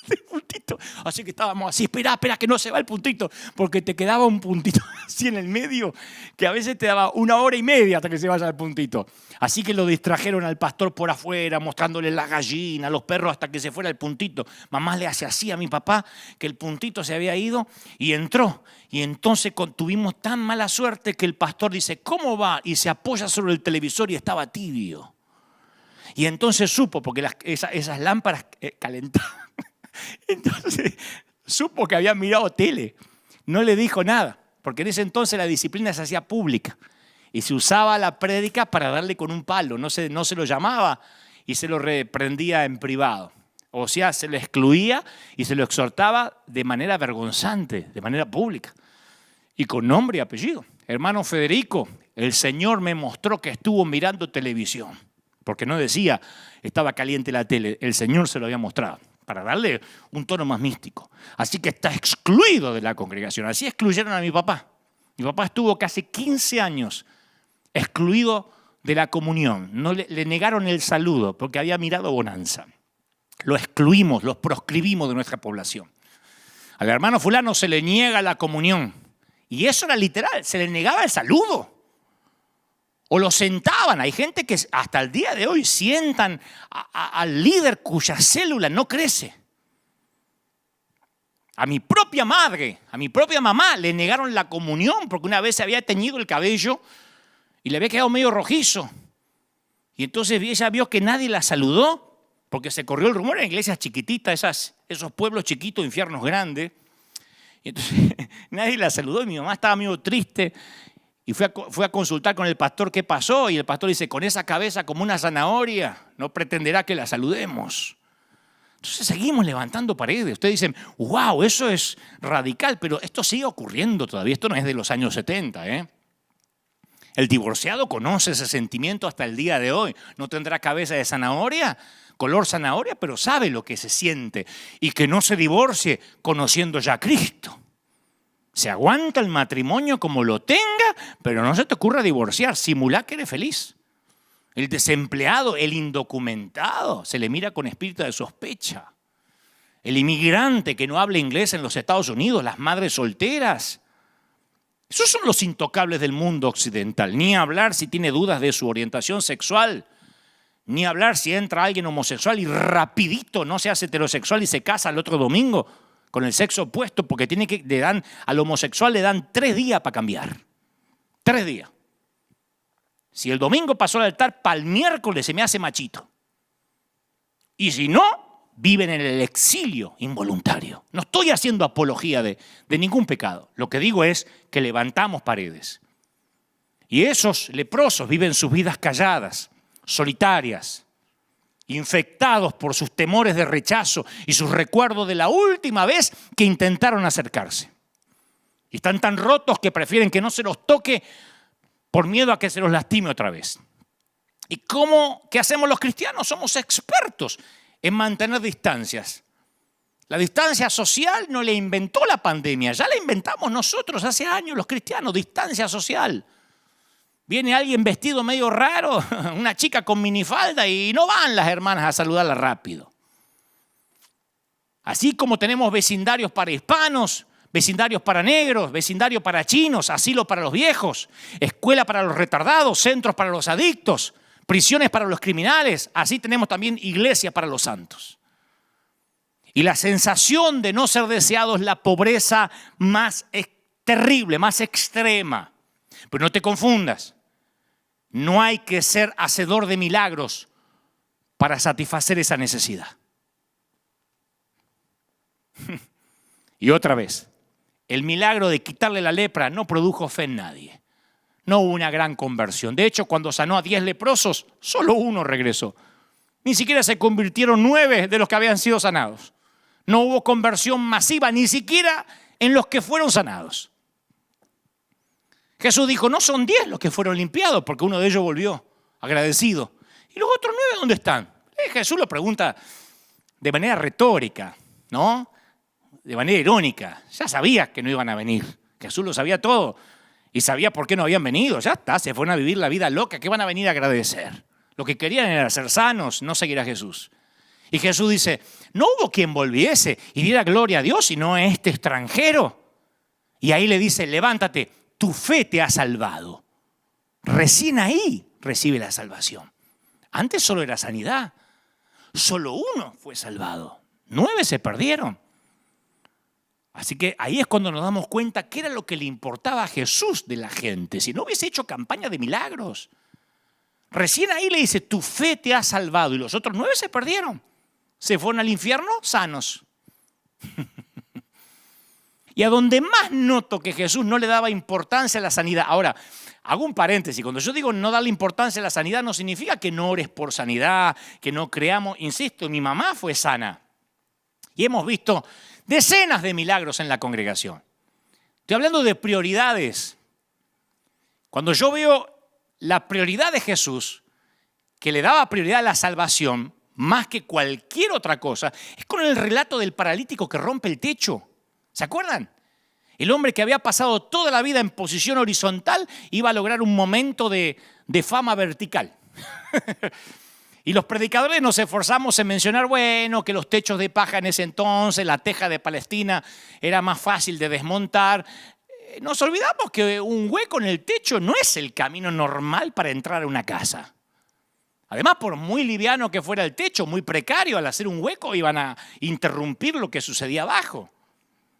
el puntito? Así que estábamos así, espera que no se va el puntito, porque te quedaba un puntito así en el medio, que a veces te daba 1 hora y media hasta que se vaya el puntito. Así que lo distrajeron al pastor por afuera, mostrándole la gallina, los perros hasta que se fuera el puntito. Mamá le hace así a mi papá, que el puntito se había ido y entró. Y entonces tuvimos tan mala suerte que el pastor dice, ¿cómo va? Y se apoya sobre el televisor y estaba tibio. Y entonces supo, porque esas lámparas calentaban. Entonces supo que había mirado tele. No le dijo nada, porque en ese entonces la disciplina se hacía pública. Y se usaba la prédica para darle con un palo, no se lo llamaba y se lo reprendía en privado. O sea, se lo excluía y se lo exhortaba de manera vergonzante, de manera pública. Y con nombre y apellido. Hermano Federico, el Señor me mostró que estuvo mirando televisión. Porque no decía, estaba caliente la tele, el Señor se lo había mostrado, para darle un tono más místico. Así que está excluido de la congregación. Así excluyeron a mi papá. Mi papá estuvo casi 15 años excluido de la comunión. No le negaron el saludo porque había mirado Bonanza. Lo excluimos, lo proscribimos de nuestra población. Al hermano fulano se le niega la comunión. Y eso era literal, se le negaba el saludo. O lo sentaban. Hay gente que hasta el día de hoy sientan al líder cuya célula no crece. A mi propia madre, a mi propia mamá le negaron la comunión porque una vez se había teñido el cabello y le había quedado medio rojizo. Y entonces ella vio que nadie la saludó, porque se corrió el rumor en iglesias chiquititas, esos pueblos chiquitos, infiernos grandes. Y entonces nadie la saludó y mi mamá estaba medio triste. Y fue a consultar con el pastor qué pasó. Y el pastor dice, con esa cabeza como una zanahoria, no pretenderá que la saludemos. Entonces seguimos levantando paredes. Ustedes dicen, wow, eso es radical, pero esto sigue ocurriendo todavía. Esto no es de los años 70, ¿eh? El divorciado conoce ese sentimiento hasta el día de hoy. No tendrá cabeza de zanahoria, color zanahoria, pero sabe lo que se siente. Y que no se divorcie conociendo ya a Cristo. Se aguanta el matrimonio como lo tenga, pero no se te ocurra divorciar. Simulá que eres feliz. El desempleado, el indocumentado, se le mira con espíritu de sospecha. El inmigrante que no habla inglés en los Estados Unidos, las madres solteras. Esos son los intocables del mundo occidental. Ni hablar si tiene dudas de su orientación sexual. Ni hablar si entra alguien homosexual y rapidito no se hace heterosexual y se casa el otro domingo con el sexo opuesto porque al homosexual le dan 3 días para cambiar. 3 días. Si el domingo pasó al altar, para el miércoles se me hace machito. Y si no, viven en el exilio involuntario. No estoy haciendo apología de ningún pecado. Lo que digo es que levantamos paredes. Y esos leprosos viven sus vidas calladas, solitarias, infectados por sus temores de rechazo y sus recuerdos de la última vez que intentaron acercarse. Y están tan rotos que prefieren que no se los toque por miedo a que se los lastime otra vez. ¿Y qué hacemos los cristianos? Somos expertos en mantener distancias. La distancia social no la inventó la pandemia, ya la inventamos nosotros hace años los cristianos, distancia social. Viene alguien vestido medio raro, una chica con minifalda y no van las hermanas a saludarla rápido. Así como tenemos vecindarios para hispanos, vecindarios para negros, vecindario para chinos, asilo para los viejos, escuela para los retardados, centros para los adictos, prisiones para los criminales, así tenemos también iglesia para los santos. Y la sensación de no ser deseado es la pobreza más terrible, más extrema. Pero no te confundas, no hay que ser hacedor de milagros para satisfacer esa necesidad. Y otra vez, el milagro de quitarle la lepra no produjo fe en nadie. No hubo una gran conversión. De hecho, cuando sanó a 10 leprosos, solo uno regresó. Ni siquiera se convirtieron 9 de los que habían sido sanados. No hubo conversión masiva, ni siquiera en los que fueron sanados. Jesús dijo, no son 10 los que fueron limpiados, porque uno de ellos volvió agradecido. ¿Y los otros 9 dónde están? Jesús lo pregunta de manera retórica, ¿no? De manera irónica. Ya sabía que no iban a venir. Jesús lo sabía todo. Y sabía por qué no habían venido. Ya está, se fueron a vivir la vida loca. ¿Qué van a venir a agradecer? Lo que querían era ser sanos, no seguir a Jesús. Y Jesús dice, no hubo quien volviese y diera gloria a Dios, sino a este extranjero. Y ahí le dice, levántate, tu fe te ha salvado. Recién ahí recibe la salvación. Antes solo era sanidad. Solo uno fue salvado. 9 se perdieron. Así que ahí es cuando nos damos cuenta qué era lo que le importaba a Jesús de la gente. Si no hubiese hecho campaña de milagros. Recién ahí le dice, tu fe te ha salvado. Y los otros 9 se perdieron. Se fueron al infierno sanos. Y a donde más noto que Jesús no le daba importancia a la sanidad. Ahora, hago un paréntesis. Cuando yo digo no darle importancia a la sanidad, no significa que no ores por sanidad, que no creamos. Insisto, mi mamá fue sana. Y hemos visto decenas de milagros en la congregación. Estoy hablando de prioridades. Cuando yo veo la prioridad de Jesús, que le daba prioridad a la salvación, más que cualquier otra cosa, es con el relato del paralítico que rompe el techo. ¿Se acuerdan? El hombre que había pasado toda la vida en posición horizontal iba a lograr un momento de fama vertical. Y los predicadores nos esforzamos en mencionar, bueno, que los techos de paja en ese entonces, la teja de Palestina era más fácil de desmontar. Nos olvidamos que un hueco en el techo no es el camino normal para entrar a una casa. Además, por muy liviano que fuera el techo, muy precario, al hacer un hueco iban a interrumpir lo que sucedía abajo.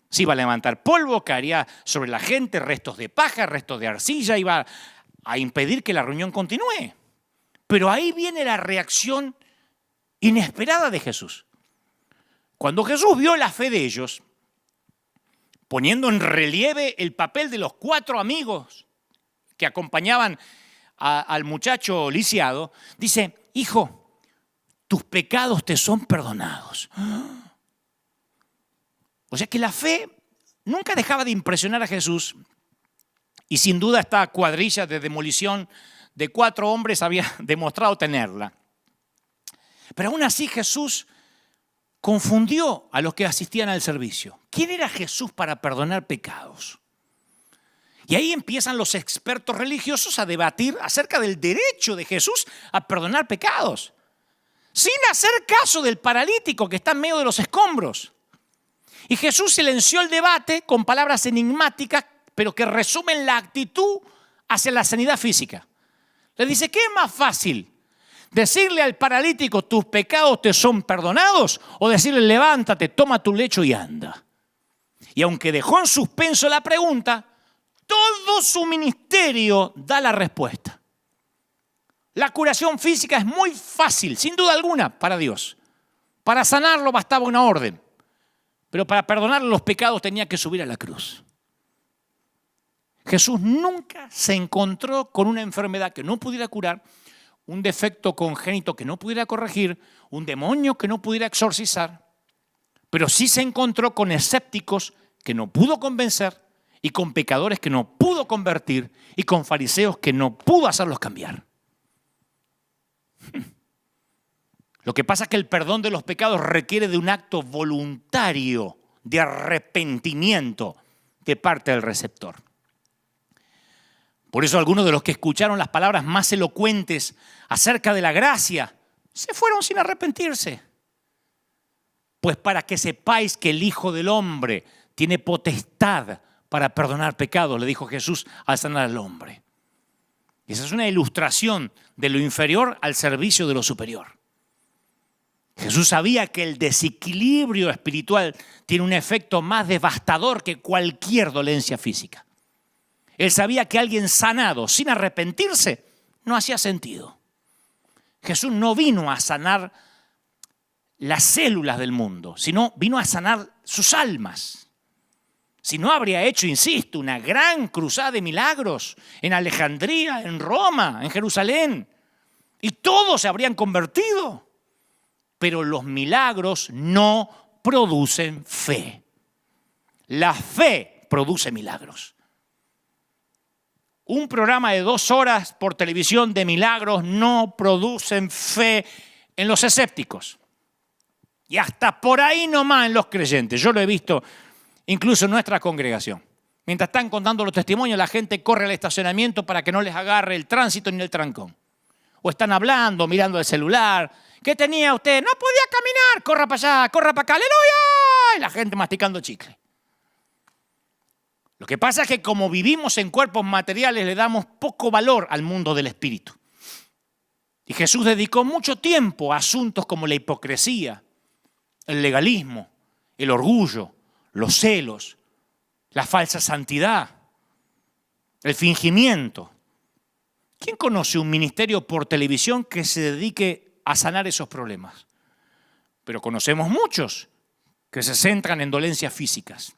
Se iba a levantar polvo, caería sobre la gente, restos de paja, restos de arcilla, iba a impedir que la reunión continúe. Pero ahí viene la reacción inesperada de Jesús. Cuando Jesús vio la fe de ellos, poniendo en relieve el papel de los 4 amigos que acompañaban al muchacho lisiado, dice, hijo, tus pecados te son perdonados. O sea que la fe nunca dejaba de impresionar a Jesús y sin duda esta cuadrilla de demolición de 4 hombres había demostrado tenerla. Pero aún así Jesús confundió a los que asistían al servicio. ¿Quién era Jesús para perdonar pecados? Y ahí empiezan los expertos religiosos a debatir acerca del derecho de Jesús a perdonar pecados, sin hacer caso del paralítico que está en medio de los escombros. Y Jesús silenció el debate con palabras enigmáticas, pero que resumen la actitud hacia la sanidad física. Le dice, ¿qué es más fácil? ¿Decirle al paralítico, tus pecados te son perdonados? ¿O decirle, levántate, toma tu lecho y anda? Y aunque dejó en suspenso la pregunta, todo su ministerio da la respuesta. La curación física es muy fácil, sin duda alguna, para Dios Para sanarlo bastaba una orden, pero para perdonarle los pecados tenía que subir a la cruz. Jesús nunca se encontró con una enfermedad que no pudiera curar, un defecto congénito que no pudiera corregir, un demonio que no pudiera exorcizar, pero sí se encontró con escépticos que no pudo convencer y con pecadores que no pudo convertir y con fariseos que no pudo hacerlos cambiar. Lo que pasa es que el perdón de los pecados requiere de un acto voluntario de arrepentimiento de parte del receptor. Por eso algunos de los que escucharon las palabras más elocuentes acerca de la gracia se fueron sin arrepentirse. Pues para que sepáis que el Hijo del Hombre tiene potestad para perdonar pecados, le dijo Jesús al sanar al hombre. Y esa es una ilustración de lo inferior al servicio de lo superior. Jesús sabía que el desequilibrio espiritual tiene un efecto más devastador que cualquier dolencia física. Él sabía que alguien sanado sin arrepentirse no hacía sentido. Jesús no vino a sanar las células del mundo, sino vino a sanar sus almas. Si no, habría hecho, insisto, una gran cruzada de milagros en Alejandría, en Roma, en Jerusalén, y todos se habrían convertido. Pero los milagros no producen fe. La fe produce milagros. Un programa de 2 horas por televisión de milagros no producen fe en los escépticos. Y hasta por ahí nomás en los creyentes. Yo lo he visto incluso en nuestra congregación. Mientras están contando los testimonios, la gente corre al estacionamiento para que no les agarre el tránsito ni el trancón. O están hablando, mirando el celular. ¿Qué tenía usted? No podía caminar. Corra para allá, corra para acá. ¡Aleluya! Y la gente masticando chicle. Lo que pasa es que como vivimos en cuerpos materiales, le damos poco valor al mundo del espíritu. Y Jesús dedicó mucho tiempo a asuntos como la hipocresía, el legalismo, el orgullo, los celos, la falsa santidad, el fingimiento. ¿Quién conoce un ministerio por televisión que se dedique a sanar esos problemas? Pero conocemos muchos que se centran en dolencias físicas.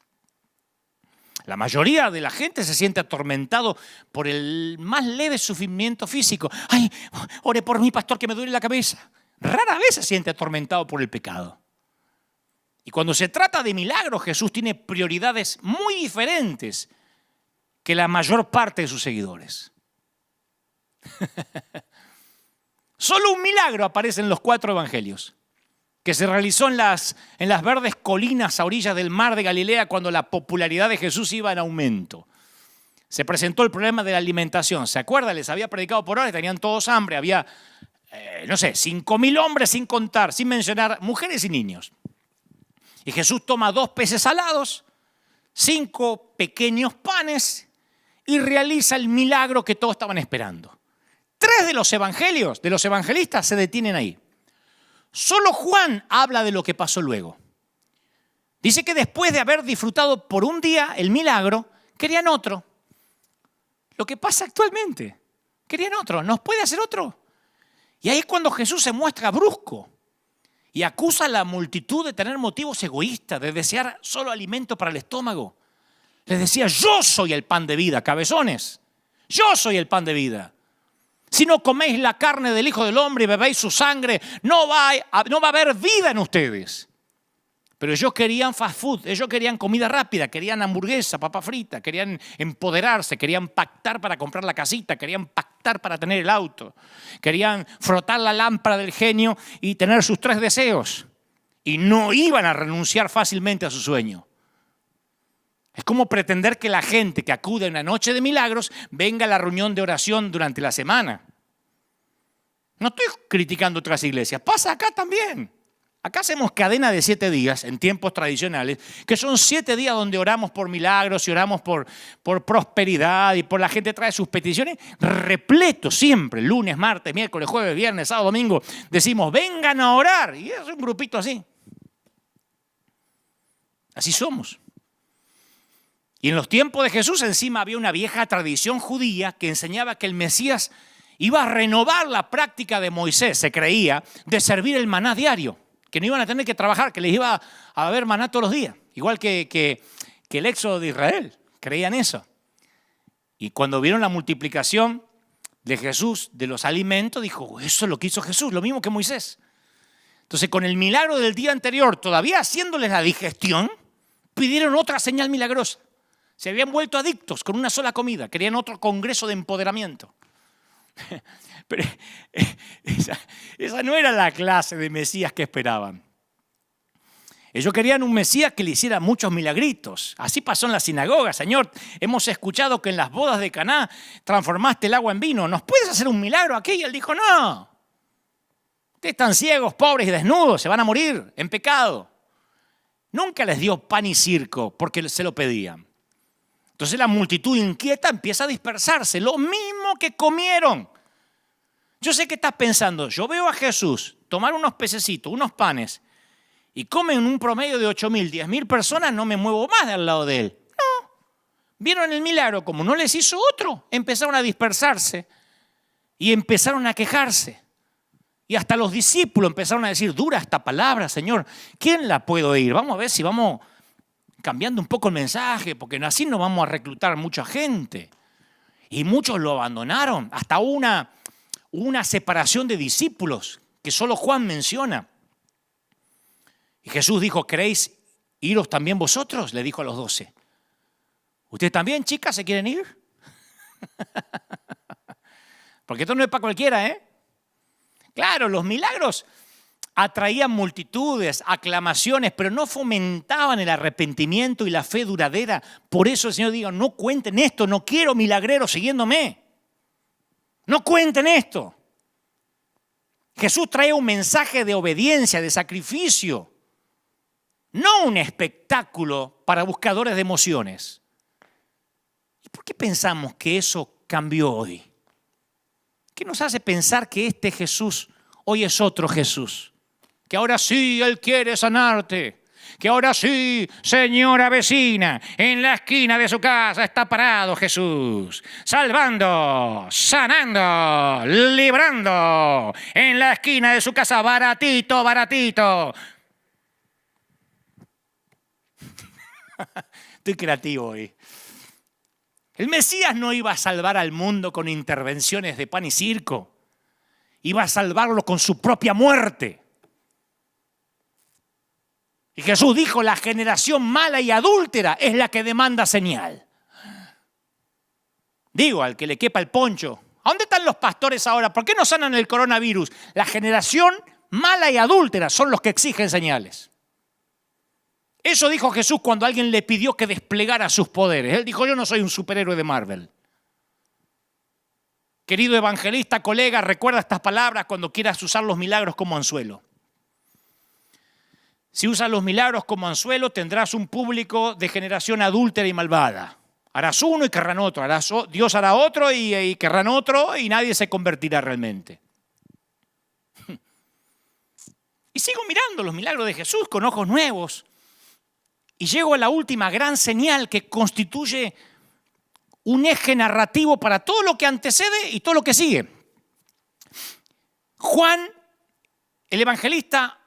La mayoría de la gente se siente atormentado por el más leve sufrimiento físico. ¡Ay, ore por mí, pastor, que me duele la cabeza! Rara vez se siente atormentado por el pecado. Y cuando se trata de milagros, Jesús tiene prioridades muy diferentes que la mayor parte de sus seguidores. Solo un milagro aparece en los 4 evangelios, que se realizó en las verdes colinas a orillas del mar de Galilea cuando la popularidad de Jesús iba en aumento. Se presentó el problema de la alimentación. ¿Se acuerdan? Les había predicado por horas, tenían todos hambre. Había, 5.000 hombres sin contar, sin mencionar mujeres y niños. Y Jesús toma 2 peces salados, 5 pequeños panes y realiza el milagro que todos estaban esperando. 3 de los evangelios, de los evangelistas, se detienen ahí. Solo Juan habla de lo que pasó luego. Dice que después de haber disfrutado por un día el milagro, querían otro. Lo que pasa actualmente, querían otro. ¿Nos puede hacer otro? Y ahí es cuando Jesús se muestra brusco y acusa a la multitud de tener motivos egoístas, de desear solo alimento para el estómago. Les decía, yo soy el pan de vida, cabezones. Yo soy el pan de vida. Si no coméis la carne del Hijo del Hombre y bebéis su sangre, no va a haber vida en ustedes. Pero ellos querían fast food, ellos querían comida rápida, querían hamburguesa, papa frita, querían empoderarse, querían pactar para comprar la casita, querían pactar para tener el auto, querían frotar la lámpara del genio y tener sus 3 deseos. Y no iban a renunciar fácilmente a su sueño. Es como pretender que la gente que acude a una noche de milagros venga a la reunión de oración durante la semana. No estoy criticando otras iglesias, pasa acá también. Acá hacemos cadena de 7 días en tiempos tradicionales, que son 7 días donde oramos por milagros y oramos por prosperidad y por la gente trae sus peticiones, repleto siempre, lunes, martes, miércoles, jueves, viernes, sábado, domingo. Decimos, vengan a orar. Y es un grupito así. Así somos. Y en los tiempos de Jesús encima había una vieja tradición judía que enseñaba que el Mesías iba a renovar la práctica de Moisés, se creía, de servir el maná diario. que no iban a tener que trabajar, que les iba a haber maná todos los días, igual que el éxodo de Israel, creían eso. Y cuando vieron la multiplicación de Jesús, de los alimentos, dijo, eso es lo que hizo Jesús, lo mismo que Moisés. Entonces, con el milagro del día anterior, todavía haciéndoles la digestión, pidieron otra señal milagrosa. Se habían vuelto adictos con una sola comida, querían otro congreso de empoderamiento. Pero esa no era la clase de Mesías que esperaban. Ellos querían un Mesías que le hiciera muchos milagritos. Así pasó en la sinagoga. Señor, hemos escuchado que en las bodas de Caná transformaste el agua en vino. ¿Nos puedes hacer un milagro aquí? Y él dijo, no. Ustedes están ciegos, pobres y desnudos. Se van a morir en pecado. Nunca les dio pan y circo porque se lo pedían. Entonces la multitud inquieta empieza a dispersarse. Lo mismo que comieron. Yo sé que estás pensando, yo veo a Jesús tomar unos pececitos, unos panes, y comen un promedio de 8.000, 10.000 personas, no me muevo más de al lado de él. No. Vieron el milagro, como no les hizo otro, empezaron a dispersarse y empezaron a quejarse. Y hasta los discípulos empezaron a decir, dura esta palabra, Señor, ¿quién la puede oír? Vamos a ver si vamos cambiando un poco el mensaje, porque así no vamos a reclutar mucha gente. Y muchos lo abandonaron, hasta una separación de discípulos que solo Juan menciona. Y Jesús dijo, ¿queréis iros también vosotros? Le dijo a los 12. ¿Ustedes también, chicas, se quieren ir? Porque esto no es para cualquiera, ¿eh? Claro, los milagros atraían multitudes, aclamaciones, pero no fomentaban el arrepentimiento y la fe duradera. Por eso el Señor dijo, no cuenten esto, no quiero milagreros siguiéndome. No cuenten esto. Jesús trae un mensaje de obediencia, de sacrificio. No un espectáculo para buscadores de emociones. ¿Y por qué pensamos que eso cambió hoy? ¿Qué nos hace pensar que este Jesús hoy es otro Jesús? Que ahora sí Él quiere sanarte. Que ahora sí, señora vecina, en la esquina de su casa está parado Jesús. Salvando, sanando, librando. En la esquina de su casa, baratito, baratito. Estoy creativo hoy. El Mesías no iba a salvar al mundo con intervenciones de pan y circo. Iba a salvarlo con su propia muerte. Y Jesús dijo, la generación mala y adúltera es la que demanda señal. Digo, al que le quepa el poncho, ¿a dónde están los pastores ahora? ¿Por qué no sanan el coronavirus? La generación mala y adúltera son los que exigen señales. Eso dijo Jesús cuando alguien le pidió que desplegara sus poderes. Él dijo, yo no soy un superhéroe de Marvel. Querido evangelista, colega, recuerda estas palabras cuando quieras usar los milagros como anzuelo. Si usas los milagros como anzuelo, tendrás un público de generación adúltera y malvada. Harás uno y querrán otro. Dios hará otro y querrán otro y nadie se convertirá realmente. Y sigo mirando los milagros de Jesús con ojos nuevos. Y llego a la última gran señal que constituye un eje narrativo para todo lo que antecede y todo lo que sigue. Juan, el evangelista,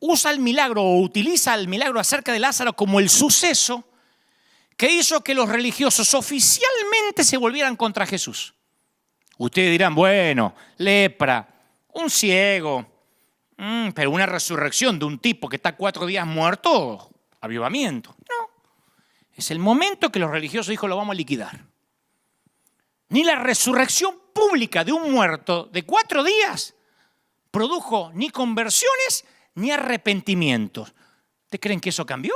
usa el milagro o utiliza el milagro acerca de Lázaro como el suceso que hizo que los religiosos oficialmente se volvieran contra Jesús. Ustedes dirán, bueno, lepra, un ciego, pero una resurrección de un tipo que está 4 días muerto, avivamiento. No, es el momento que los religiosos dijo, lo vamos a liquidar. Ni la resurrección pública de un muerto de 4 días produjo ni conversiones ni arrepentimientos. ¿Ustedes creen que eso cambió?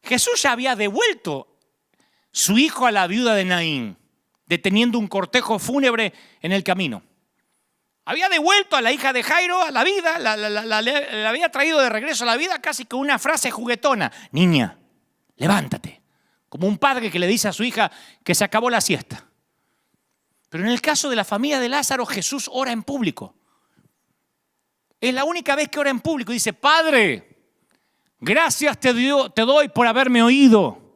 Jesús ya había devuelto su hijo a la viuda de Naín, deteniendo un cortejo fúnebre en el camino. Había devuelto a la hija de Jairo a la vida, la había traído de regreso a la vida casi con una frase juguetona. Niña, levántate. Como un padre que le dice a su hija que se acabó la siesta. Pero en el caso de la familia de Lázaro, Jesús ora en público. Es la única vez que ora en público. Dice, Padre, gracias te doy por haberme oído.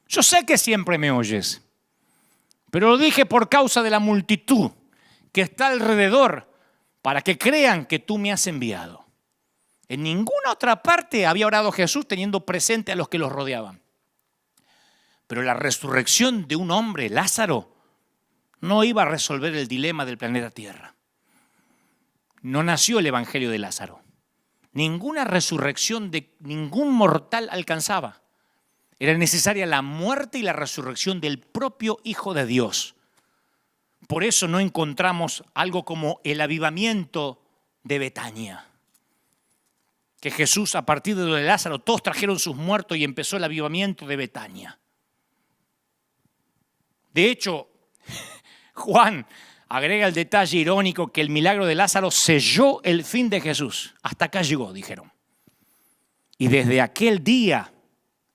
Yo sé que siempre me oyes, pero lo dije por causa de la multitud que está alrededor, para que crean que tú me has enviado. En ninguna otra parte había orado Jesús teniendo presente a los que los rodeaban. Pero la resurrección de un hombre, Lázaro, no iba a resolver el dilema del planeta Tierra. No nació el evangelio de Lázaro. Ninguna resurrección de ningún mortal alcanzaba. Era necesaria la muerte y la resurrección del propio Hijo de Dios. Por eso no encontramos algo como el avivamiento de Betania. Que Jesús, a partir de lo de Lázaro, todos trajeron sus muertos y empezó el avivamiento de Betania. De hecho, Juan agrega el detalle irónico que el milagro de Lázaro selló el fin de Jesús. Hasta acá llegó, dijeron. Y desde aquel día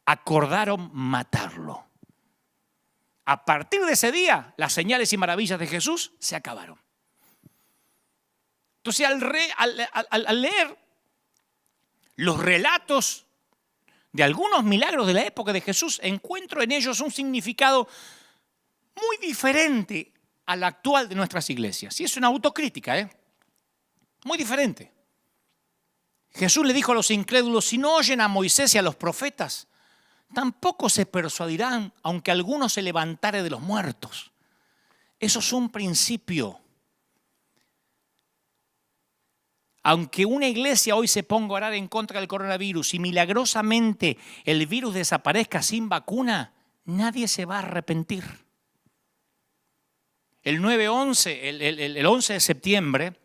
acordaron matarlo. A partir de ese día, las señales y maravillas de Jesús se acabaron. Entonces, al leer los relatos de algunos milagros de la época de Jesús, encuentro en ellos un significado muy diferente al actual de nuestras iglesias. Y es una autocrítica, muy diferente. Jesús le dijo a los incrédulos, si no oyen a Moisés y a los profetas, tampoco se persuadirán, aunque alguno se levantare de los muertos. Eso es un principio. Aunque una iglesia hoy se ponga a orar en contra del coronavirus y milagrosamente el virus desaparezca sin vacuna, nadie se va a arrepentir. El 9/11, el 11 de septiembre,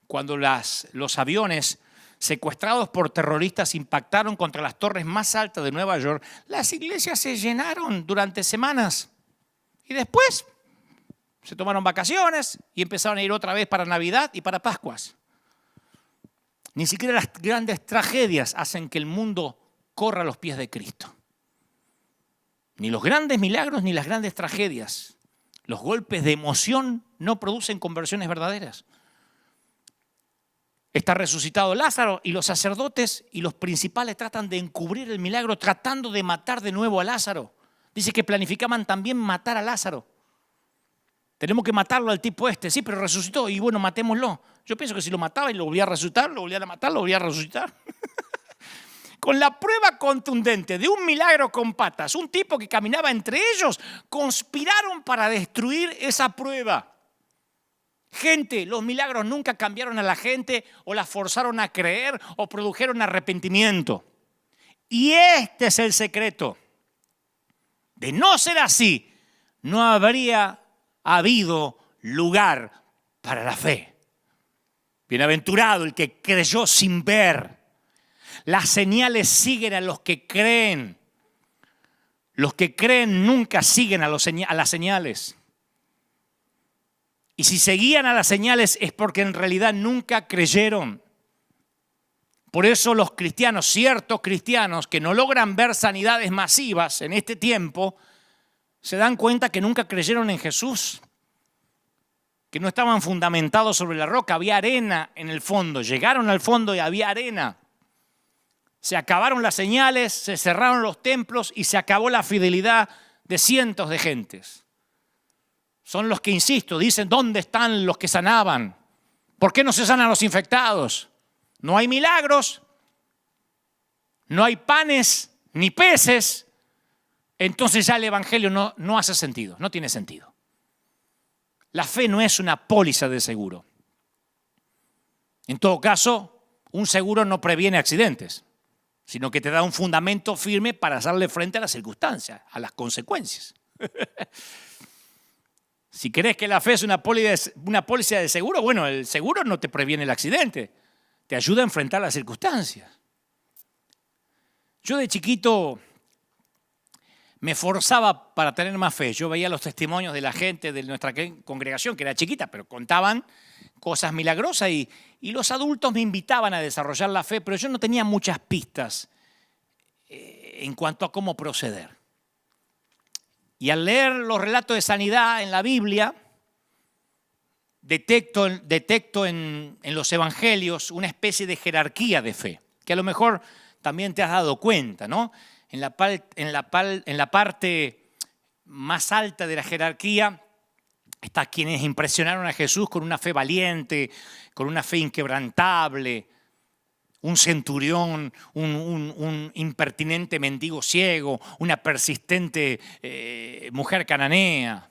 cuando los aviones secuestrados por terroristas impactaron contra las torres más altas de Nueva York, las iglesias se llenaron durante semanas. Y después se tomaron vacaciones y empezaron a ir otra vez para Navidad y para Pascuas. Ni siquiera las grandes tragedias hacen que el mundo corra a los pies de Cristo. Ni los grandes milagros ni las grandes tragedias. Los golpes de emoción no producen conversiones verdaderas. Está resucitado Lázaro y los sacerdotes y los principales tratan de encubrir el milagro, tratando de matar de nuevo a Lázaro. Dice que planificaban también matar a Lázaro. Tenemos que matarlo al tipo este, sí, pero resucitó y bueno, matémoslo. Yo pienso que si lo mataba y lo volvía a resucitar, lo volvían a matar, lo volvía a resucitar. Con la prueba contundente de un milagro con patas, un tipo que caminaba entre ellos, conspiraron para destruir esa prueba. Gente, los milagros nunca cambiaron a la gente o la forzaron a creer o produjeron arrepentimiento. Y este es el secreto. De no ser así, no habría habido lugar para la fe. Bienaventurado el que creyó sin ver. Las señales siguen a los que creen. Los que creen nunca siguen a las señales. Y si seguían a las señales es porque en realidad nunca creyeron. Por eso los cristianos, ciertos cristianos que no logran ver sanidades masivas en este tiempo, se dan cuenta que nunca creyeron en Jesús, que no estaban fundamentados sobre la roca, había arena en el fondo. Llegaron al fondo y había arena. Se acabaron las señales, se cerraron los templos y se acabó la fidelidad de cientos de gentes. Son los que, insisto, dicen, ¿dónde están los que sanaban? ¿Por qué no se sanan los infectados? No hay milagros, no hay panes ni peces, entonces ya el evangelio no hace sentido, no tiene sentido. La fe no es una póliza de seguro. En todo caso, un seguro no previene accidentes, sino que te da un fundamento firme para hacerle frente a las circunstancias, a las consecuencias. Si crees que la fe es una póliza de seguro, bueno, el seguro no te previene el accidente, te ayuda a enfrentar las circunstancias. Yo de chiquito me forzaba para tener más fe. Yo veía los testimonios de la gente de nuestra congregación, que era chiquita, pero contaban cosas milagrosas y los adultos me invitaban a desarrollar la fe, pero yo no tenía muchas pistas en cuanto a cómo proceder. Y al leer los relatos de sanidad en la Biblia, detecto en los evangelios una especie de jerarquía de fe, que a lo mejor también te has dado cuenta, ¿no? En la parte más alta de la jerarquía Está quienes impresionaron a Jesús con una fe valiente, con una fe inquebrantable. Un centurión, un impertinente mendigo ciego, una persistente mujer cananea.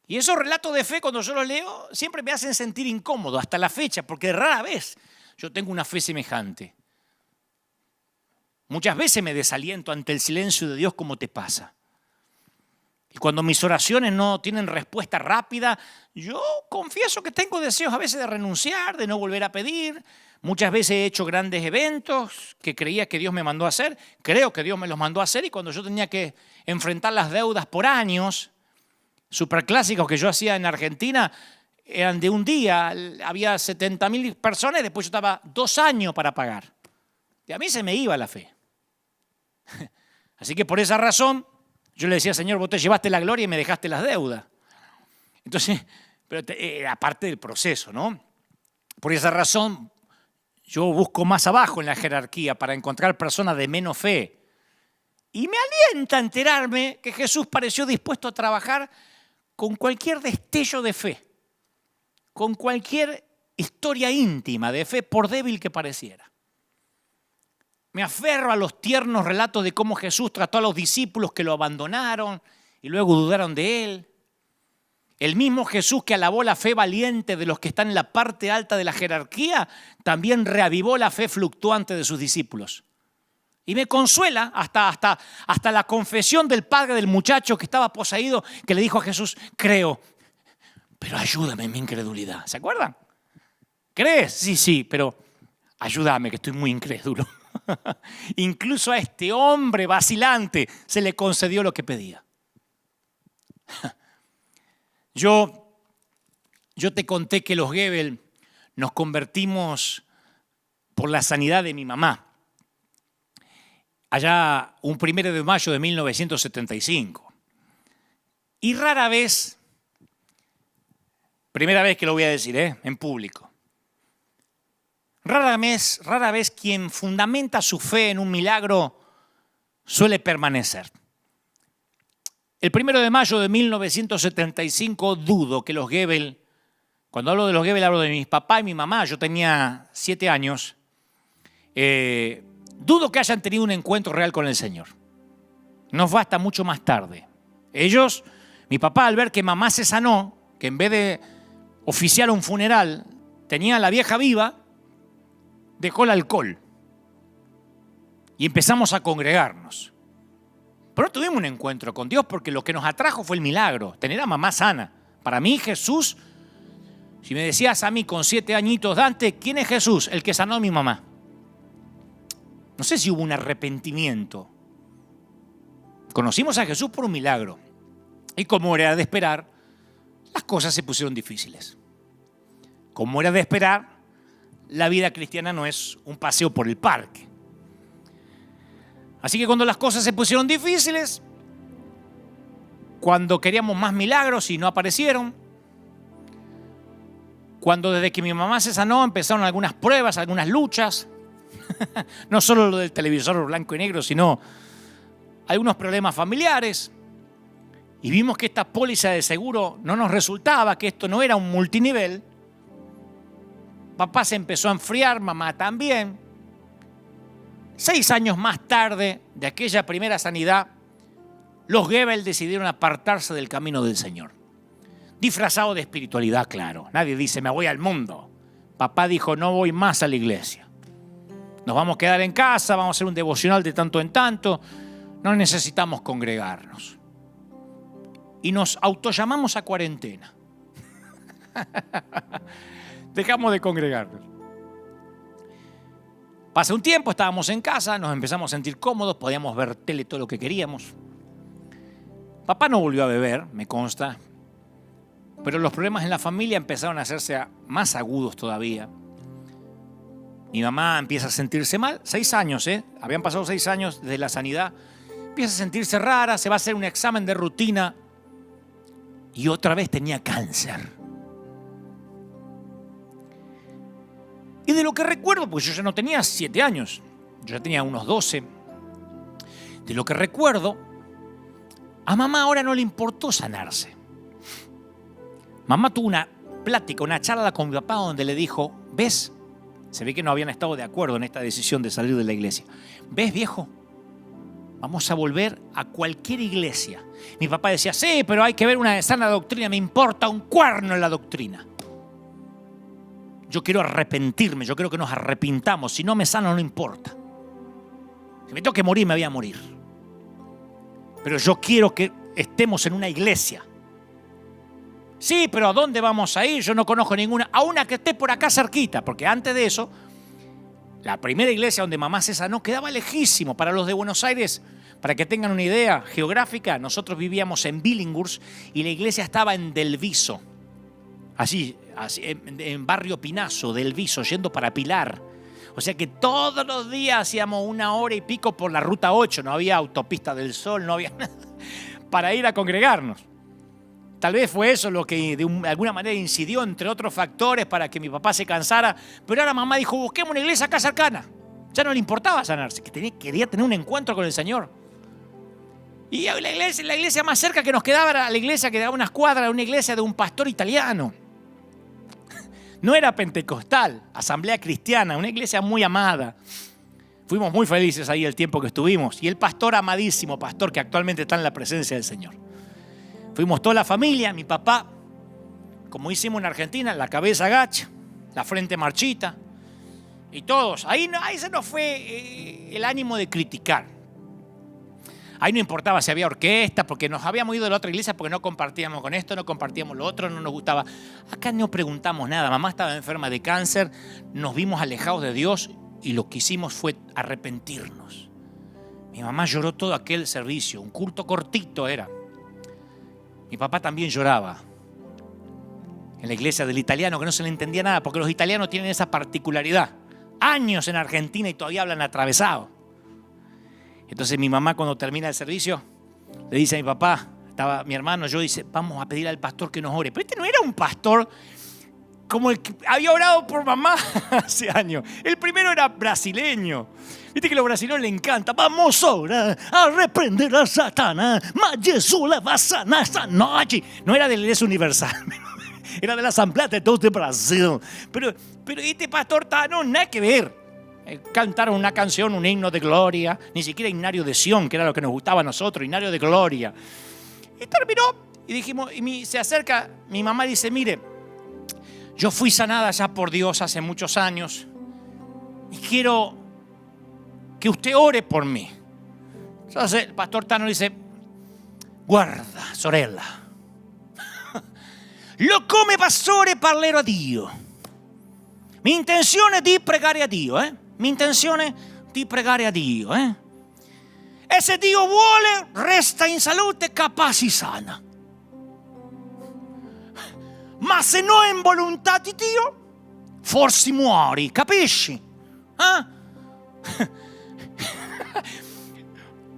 Y esos relatos de fe, cuando yo los leo, siempre me hacen sentir incómodo, hasta la fecha, porque rara vez yo tengo una fe semejante. Muchas veces me desaliento ante el silencio de Dios, como te pasa. Y cuando mis oraciones no tienen respuesta rápida, yo confieso que tengo deseos a veces de renunciar, de no volver a pedir. Muchas veces he hecho grandes eventos que creía que Dios me mandó a hacer. Creo que Dios me los mandó a hacer, y cuando yo tenía que enfrentar las deudas por años, superclásicos que yo hacía en Argentina, eran de un día, había 70.000 personas y después yo estaba 2 años para pagar. Y a mí se me iba la fe. Así que por esa razón yo le decía: Señor, vos te llevaste la gloria y me dejaste las deudas. Entonces, pero era parte del proceso, ¿no? Por esa razón yo busco más abajo en la jerarquía para encontrar personas de menos fe. Y me alienta enterarme que Jesús pareció dispuesto a trabajar con cualquier destello de fe, con cualquier historia íntima de fe, por débil que pareciera. Me aferro a los tiernos relatos de cómo Jesús trató a los discípulos que lo abandonaron y luego dudaron de él. El mismo Jesús que alabó la fe valiente de los que están en la parte alta de la jerarquía, también reavivó la fe fluctuante de sus discípulos. Y me consuela hasta la confesión del padre del muchacho que estaba poseído, que le dijo a Jesús: creo, pero ayúdame en mi incredulidad. ¿Se acuerdan? ¿Crees? Sí, pero ayúdame, que estoy muy incrédulo. Incluso a este hombre vacilante se le concedió lo que pedía. Yo te conté que los Gebel nos convertimos por la sanidad de mi mamá. Allá un 1 de mayo de 1975. Y rara vez, primera vez que lo voy a decir, en público, rara vez quien fundamenta su fe en un milagro suele permanecer. El 1 de mayo de 1975 dudo que los Gebel, cuando hablo de los Gebel hablo de mis papás y mi mamá, yo tenía 7 años, dudo que hayan tenido un encuentro real con el Señor. Nos va hasta mucho más tarde. Ellos, mi papá, al ver que mamá se sanó, que en vez de oficiar un funeral tenía a la vieja viva, dejó el alcohol y empezamos a congregarnos. Pero no tuvimos un encuentro con Dios, porque lo que nos atrajo fue el milagro, tener a mamá sana. Para mí Jesús, si me decías a mí con 7 añitos, Dante, ¿quién es Jesús? El que sanó a mi mamá. No sé si hubo un arrepentimiento. Conocimos a Jesús por un milagro. Y como era de esperar, las cosas se pusieron difíciles. Como era de esperar, la vida cristiana no es un paseo por el parque. Así que cuando las cosas se pusieron difíciles, cuando queríamos más milagros y no aparecieron, cuando desde que mi mamá se sanó empezaron algunas pruebas, algunas luchas, no solo lo del televisor blanco y negro, sino algunos problemas familiares, y vimos que esta póliza de seguro no nos resultaba, que esto no era un multinivel. Papá se empezó a enfriar, mamá también. 6 años más tarde de aquella primera sanidad, los Gebel decidieron apartarse del camino del Señor. Disfrazado de espiritualidad, claro. Nadie dice, me voy al mundo. Papá dijo, no voy más a la iglesia. Nos vamos a quedar en casa, vamos a hacer un devocional de tanto en tanto. No necesitamos congregarnos. Y nos autollamamos a cuarentena. Dejamos de congregarnos. Pasa un tiempo, estábamos en casa, nos empezamos a sentir cómodos, podíamos ver tele todo lo que queríamos. Papá no volvió a beber, me consta, pero los problemas en la familia empezaron a hacerse más agudos todavía. Mi mamá empieza a sentirse mal, 6 años, habían pasado 6 años desde la sanidad. Empieza a sentirse rara, se va a hacer un examen de rutina y otra vez tenía cáncer. Y de lo que recuerdo, pues yo ya no tenía 7 años, yo ya tenía unos 12. De lo que recuerdo, a mamá ahora no le importó sanarse. Mamá tuvo una plática, una charla con mi papá donde le dijo, ¿ves? Se ve que no habían estado de acuerdo en esta decisión de salir de la iglesia. ¿Ves, viejo? Vamos a volver a cualquier iglesia. Mi papá decía, sí, pero hay que ver una sana doctrina. Me importa un cuerno en la doctrina. Yo quiero arrepentirme, yo quiero que nos arrepintamos. Si no me sano, no importa. Si me tengo que morir, me voy a morir. Pero yo quiero que estemos en una iglesia. Sí, pero ¿a dónde vamos a ir? Yo no conozco ninguna. A una que esté por acá cerquita. Porque antes de eso, la primera iglesia donde mamá se sanó quedaba lejísimo. Para los de Buenos Aires, para que tengan una idea geográfica, nosotros vivíamos en Billinghurst y la iglesia estaba en Del Viso. Así en Barrio Pinazo, Del Viso, yendo para Pilar. O sea que todos los días hacíamos 1 hora y pico por la Ruta 8. No había autopista del Sol, no había nada para ir a congregarnos. Tal vez fue eso lo que de alguna manera incidió, entre otros factores, para que mi papá se cansara. Pero ahora mamá dijo, busquemos una iglesia acá cercana. Ya no le importaba sanarse, quería tener un encuentro con el Señor. Y la iglesia más cerca que nos quedaba era la iglesia que daba unas cuadras, era una iglesia de un pastor italiano. No era pentecostal, asamblea cristiana, una iglesia muy amada. Fuimos muy felices ahí el tiempo que estuvimos. Y el pastor, amadísimo pastor, que actualmente está en la presencia del Señor. Fuimos toda la familia, mi papá, como hicimos en Argentina, la cabeza agacha, la frente marchita, y todos. Ahí se nos fue el ánimo de criticar. Ahí no importaba si había orquesta, porque nos habíamos ido de la otra iglesia porque no compartíamos con esto, no compartíamos lo otro, no nos gustaba. Acá no preguntamos nada. Mamá estaba enferma de cáncer, nos vimos alejados de Dios y lo que hicimos fue arrepentirnos. Mi mamá lloró todo aquel servicio, un culto cortito era. Mi papá también lloraba en la iglesia del italiano, que no se le entendía nada, porque los italianos tienen esa particularidad. Años en Argentina y todavía hablan atravesado. Entonces mi mamá, cuando termina el servicio, le dice a mi papá, estaba mi hermano, yo, dice, vamos a pedir al pastor que nos ore. Pero este no era un pastor como el que había orado por mamá hace años. El primero era brasileño. Viste que a los brasileños les encanta. Vamos ahora a reprender a Satanás. Mas Jesús le va a sanar esta noche. No era de la Iglesia Universal. Era de la Asamblea de Deus de Brasil. Pero este pastor no, nada que ver. Cantaron una canción, un himno de gloria. Ni siquiera himnario de Sión, que era lo que nos gustaba a nosotros. Himnario de gloria. Y terminó. Y dijimos, se acerca, mi mamá dice, mire, yo fui sanada ya por Dios hace muchos años. Y quiero que usted ore por mí. Entonces el pastor Tano dice, guarda, sorella. Lo come pastore parlerò a Dio. Mi intenzione è di pregare a Dio, Mi intenzione di pregare a Dio, E se Dio vuole, resta in salute, capace sana. Ma se non è in volontà di Dio, forse muori, capisci?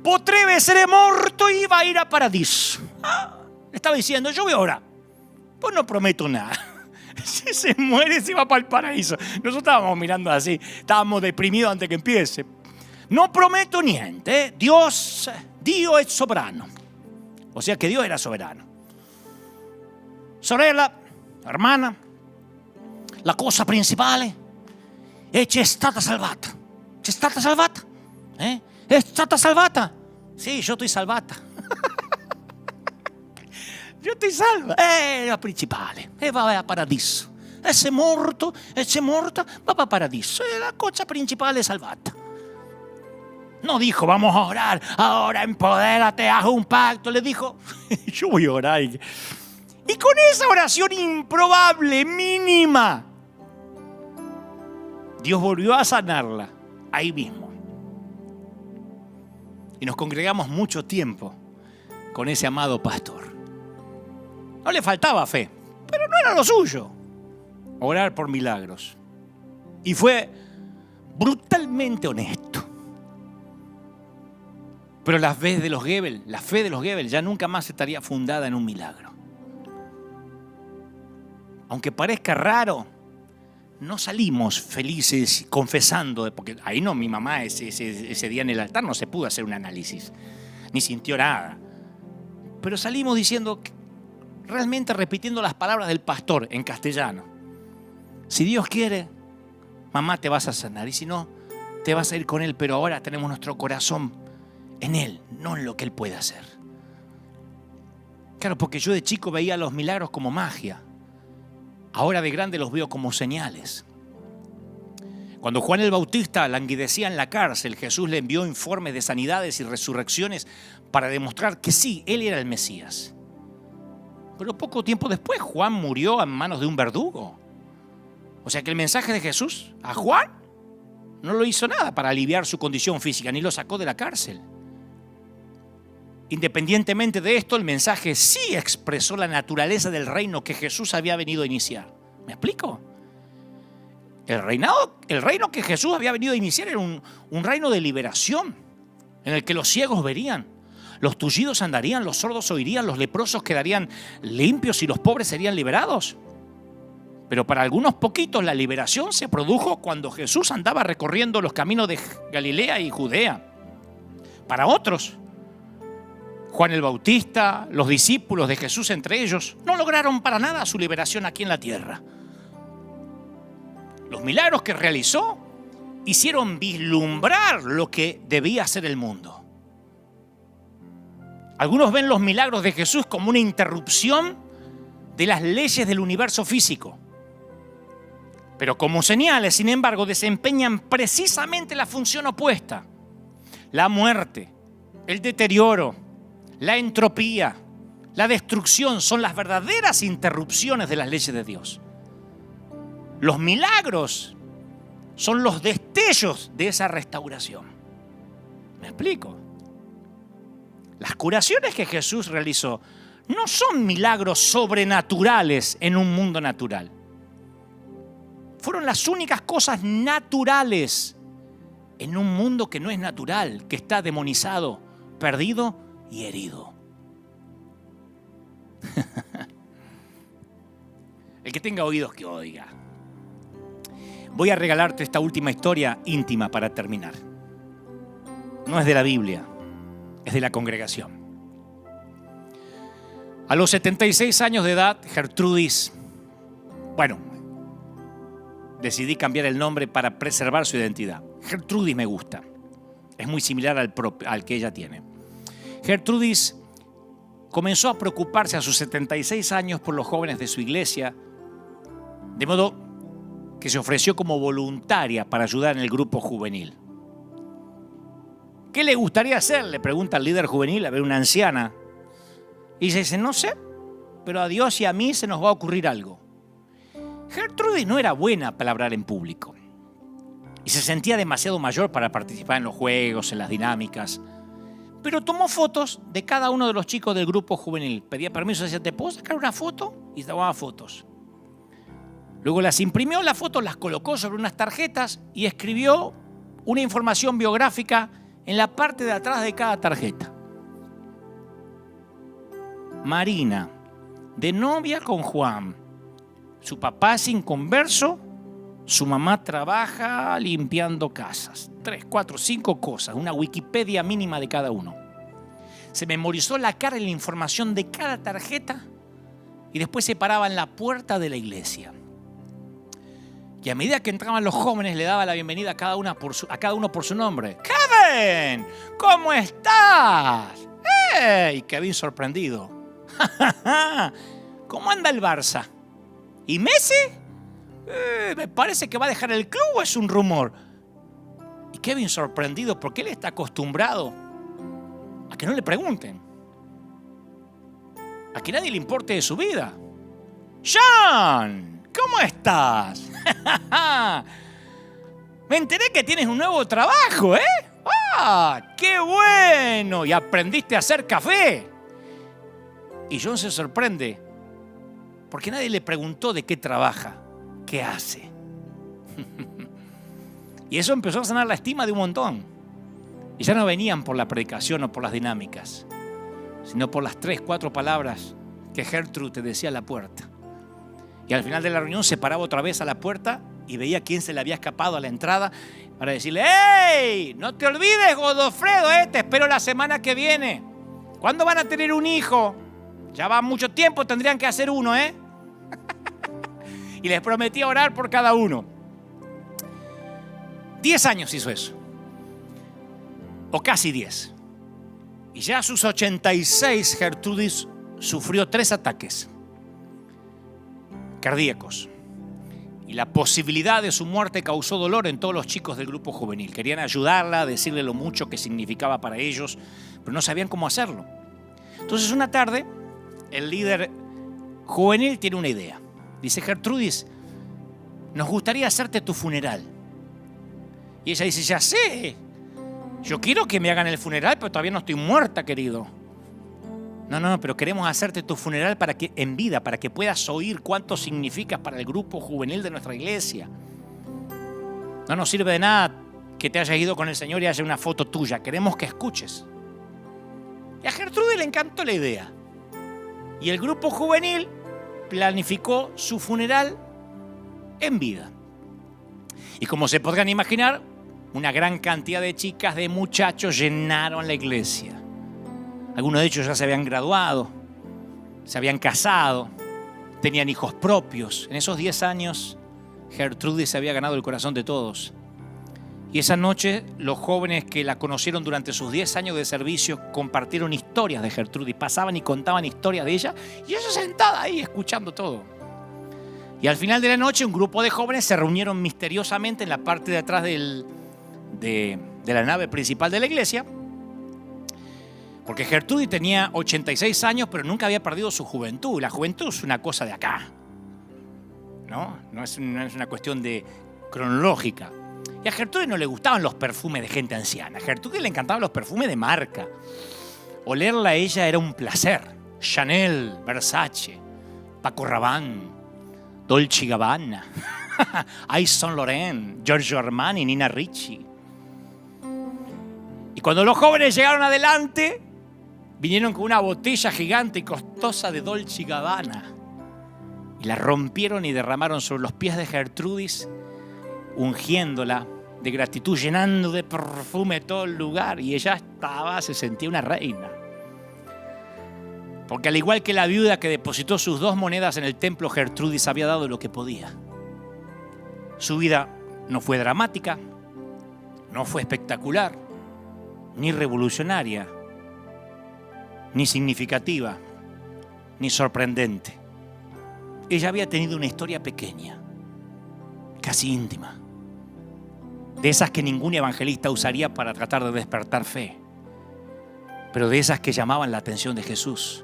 Potrebbe essere morto y va a ir a paradiso. Estaba diciendo, yo voy a orar. Pues no prometo nada. Si se muere, se va para el paraíso. Nosotros estábamos mirando así, estábamos deprimidos antes que empiece. No prometo niente, Dio è soberano. O sea que Dios era soberano. Sorella, hermana, la cosa principale è che è stata salvata. C'è stata salvata? È stata salvata? Sì, io estoy salvata. Io estoy salva. È la principale. E va a paradiso. E se è morto, e se è morta, va a paradiso. E la cosa principale è salvata. No dijo, vamos a orar, ahora empodérate, haz un pacto. Le dijo, yo voy a orar. Y con esa oración improbable, mínima, Dios volvió a sanarla ahí mismo. Y nos congregamos mucho tiempo con ese amado pastor. No le faltaba fe, pero no era lo suyo. Orar por milagros. Y fue brutalmente honesto. Pero la fe de los Goebbels ya nunca más estaría fundada en un milagro. Aunque parezca raro, no salimos felices confesando, porque ahí no, mi mamá ese día en el altar no se pudo hacer un análisis, ni sintió nada. Pero salimos diciendo, realmente repitiendo las palabras del pastor en castellano. Si Dios quiere, mamá, te vas a sanar. Y si no, te vas a ir con Él. Pero ahora tenemos nuestro corazón en Él, no en lo que Él puede hacer. Claro, porque yo de chico veía los milagros como magia. Ahora de grande los veo como señales. Cuando Juan el Bautista languidecía en la cárcel, Jesús le envió informes de sanidades y resurrecciones para demostrar que sí, Él era el Mesías. Pero poco tiempo después, Juan murió en manos de un verdugo. O sea que el mensaje de Jesús a Juan no lo hizo nada para aliviar su condición física, ni lo sacó de la cárcel. Independientemente de esto, el mensaje sí expresó la naturaleza del reino que Jesús había venido a iniciar. ¿Me explico? El reino que Jesús había venido a iniciar era un reino de liberación, en el que los ciegos verían, los tullidos andarían, los sordos oirían, los leprosos quedarían limpios y los pobres serían liberados. Pero para algunos poquitos la liberación se produjo cuando Jesús andaba recorriendo los caminos de Galilea y Judea. Para otros, Juan el Bautista, los discípulos de Jesús entre ellos, no lograron para nada su liberación aquí en la tierra. Los milagros que realizó hicieron vislumbrar lo que debía ser el mundo. Algunos ven los milagros de Jesús como una interrupción de las leyes del universo físico. Pero como señales, sin embargo, desempeñan precisamente la función opuesta. La muerte, el deterioro, la entropía, la destrucción son las verdaderas interrupciones de las leyes de Dios. Los milagros son los destellos de esa restauración. ¿Me explico? Las curaciones que Jesús realizó no son milagros sobrenaturales en un mundo natural. Fueron las únicas cosas naturales en un mundo que no es natural, que está demonizado, perdido y herido. El que tenga oídos que oiga. Voy a regalarte esta última historia íntima para terminar. No es de la Biblia, es de la congregación. A los 76 años de edad, Gertrudis, decidí cambiar el nombre para preservar su identidad. Gertrudis me gusta. Es muy similar al que ella tiene. Gertrudis comenzó a preocuparse a sus 76 años por los jóvenes de su iglesia, de modo que se ofreció como voluntaria para ayudar en el grupo juvenil. ¿Qué le gustaría hacer?, le pregunta al líder juvenil, a ver, una anciana. Y ella dice, no sé, pero a Dios y a mí se nos va a ocurrir algo. Gertrudis no era buena para hablar en público y se sentía demasiado mayor para participar en los juegos, en las dinámicas. Pero tomó fotos de cada uno de los chicos del grupo juvenil. Pedía permiso, decía, ¿te puedo sacar una foto? Y tomaba fotos. Luego las imprimió, las fotos las colocó sobre unas tarjetas y escribió una información biográfica en la parte de atrás de cada tarjeta. Marina, de novia con Juan. Su papá es inconverso, su mamá trabaja limpiando casas. 3, 4, 5 cosas, una Wikipedia mínima de cada uno. Se memorizó la cara y la información de cada tarjeta y después se paraba en la puerta de la iglesia. Y a medida que entraban los jóvenes le daba la bienvenida a cada uno por su nombre. ¡Kevin! ¿Cómo estás? ¡Hey! Kevin sorprendido. ¿Cómo anda el Barça? ¿Y Messi? Me parece que va a dejar el club, ¿o es un rumor? Y Kevin sorprendido porque él está acostumbrado a que no le pregunten, a que nadie le importe de su vida. ¡John! ¿Cómo estás? Me enteré que tienes un nuevo trabajo, ¿eh? ¡Ah! ¡Qué bueno! Y aprendiste a hacer café. Y John se sorprende porque nadie le preguntó de qué trabaja, qué hace. Y eso empezó a sanar la estima de un montón. Y ya no venían por la predicación o por las dinámicas, sino por las 3, 4 palabras que Gertrude te decía a la puerta. Y al final de la reunión se paraba otra vez a la puerta y veía quién se le había escapado a la entrada para decirle, ¡hey! No te olvides, Godofredo, te espero la semana que viene. ¿Cuándo van a tener un hijo? Ya va mucho tiempo, tendrían que hacer uno, ¿eh? Y les prometí orar por cada uno. 10 años hizo eso. O casi 10. Y ya a sus 86, Gertrudis sufrió 3 ataques cardíacos. Y la posibilidad de su muerte causó dolor en todos los chicos del grupo juvenil. Querían ayudarla, decirle lo mucho que significaba para ellos, pero no sabían cómo hacerlo. Entonces una tarde, el líder juvenil tiene una idea. Dice: Gertrudis, nos gustaría hacerte tu funeral. Y ella dice: ya sé, yo quiero que me hagan el funeral, pero todavía no estoy muerta, querido. No, pero queremos hacerte tu funeral en vida, para que puedas oír cuánto significas para el grupo juvenil de nuestra iglesia. No nos sirve de nada que te hayas ido con el Señor y haya una foto tuya. Queremos que escuches. Y a Gertrudis le encantó la idea. Y el grupo juvenil planificó su funeral en vida. Y como se podrán imaginar, una gran cantidad de chicas, de muchachos llenaron la iglesia. Algunos de ellos ya se habían graduado, se habían casado, tenían hijos propios. En esos 10 años, Gertrudis se había ganado el corazón de todos. Y esa noche, los jóvenes que la conocieron durante sus 10 años de servicio compartieron historias de Gertrudis, pasaban y contaban historias de ella, y ella sentada ahí escuchando todo. Y al final de la noche, un grupo de jóvenes se reunieron misteriosamente en la parte de atrás de la nave principal de la iglesia, porque Gertrudis tenía 86 años, pero nunca había perdido su juventud. La juventud es una cosa de acá, no es una cuestión cronológica. Y a Gertrudis no le gustaban los perfumes de gente anciana. A Gertrudis le encantaban los perfumes de marca. Olerla a ella era un placer. Chanel, Versace, Paco Rabanne, Dolce & Gabbana, Yves Saint Laurent, Giorgio Armani, Nina Ricci. Y cuando los jóvenes llegaron adelante, vinieron con una botella gigante y costosa de Dolce & Gabbana. Y la rompieron y derramaron sobre los pies de Gertrudis, ungiéndola de gratitud, llenando de perfume todo el lugar. Y ella se sentía una reina. Porque al igual que la viuda que depositó sus 2 monedas en el templo, Gertrudis había dado lo que podía. Su vida no fue dramática, no fue espectacular, ni revolucionaria, ni significativa, ni sorprendente. Ella había tenido una historia pequeña, casi íntima, de esas que ningún evangelista usaría para tratar de despertar fe, pero de esas que llamaban la atención de Jesús.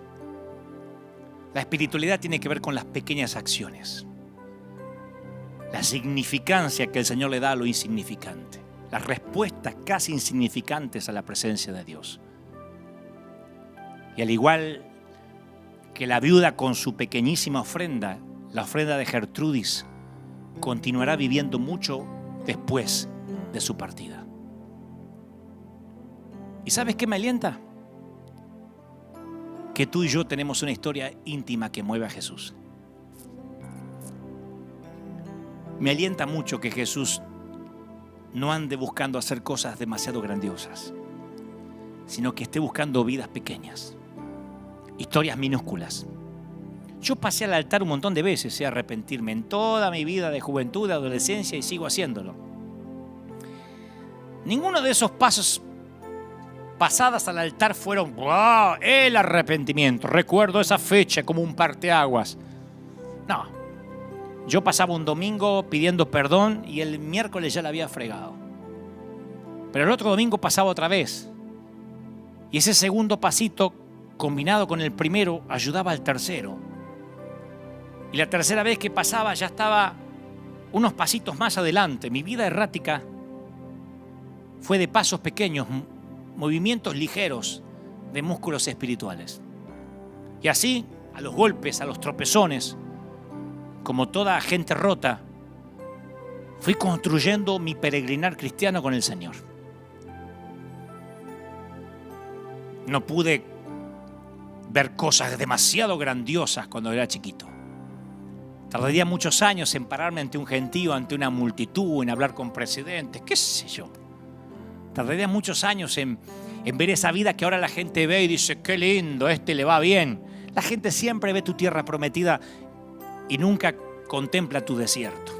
La espiritualidad tiene que ver con las pequeñas acciones, la significancia que el Señor le da a lo insignificante, las respuestas casi insignificantes a la presencia de Dios. Y al igual que la viuda con su pequeñísima ofrenda, la ofrenda de Gertrudis continuará viviendo mucho después de su partida. ¿Y sabes qué me alienta? Que tú y yo tenemos una historia íntima que mueve a Jesús. Me alienta mucho que Jesús no ande buscando hacer cosas demasiado grandiosas, sino que esté buscando vidas pequeñas, historias minúsculas. Yo pasé al altar un montón de veces, a arrepentirme en toda mi vida de juventud, de adolescencia, y sigo haciéndolo. Ninguno de esos pasos pasadas al altar fueron ¡wow!, el arrepentimiento. Recuerdo esa fecha como un parteaguas. No, yo pasaba un domingo pidiendo perdón y el miércoles ya la había fregado. Pero el otro domingo pasaba otra vez. Y ese segundo pasito, combinado con el primero, ayudaba al tercero. Y la tercera vez que pasaba ya estaba unos pasitos más adelante. Mi vida errática fue de pasos pequeños, movimientos ligeros de músculos espirituales. Y así, a los golpes, a los tropezones, como toda gente rota, fui construyendo mi peregrinar cristiano con el Señor. No pude ver cosas demasiado grandiosas cuando era chiquito. Tardaría muchos años en pararme ante un gentío, ante una multitud, en hablar con presidentes, qué sé yo. Tardaría muchos años en ver esa vida que ahora la gente ve y dice, qué lindo, le va bien. La gente siempre ve tu tierra prometida y nunca contempla tu desierto.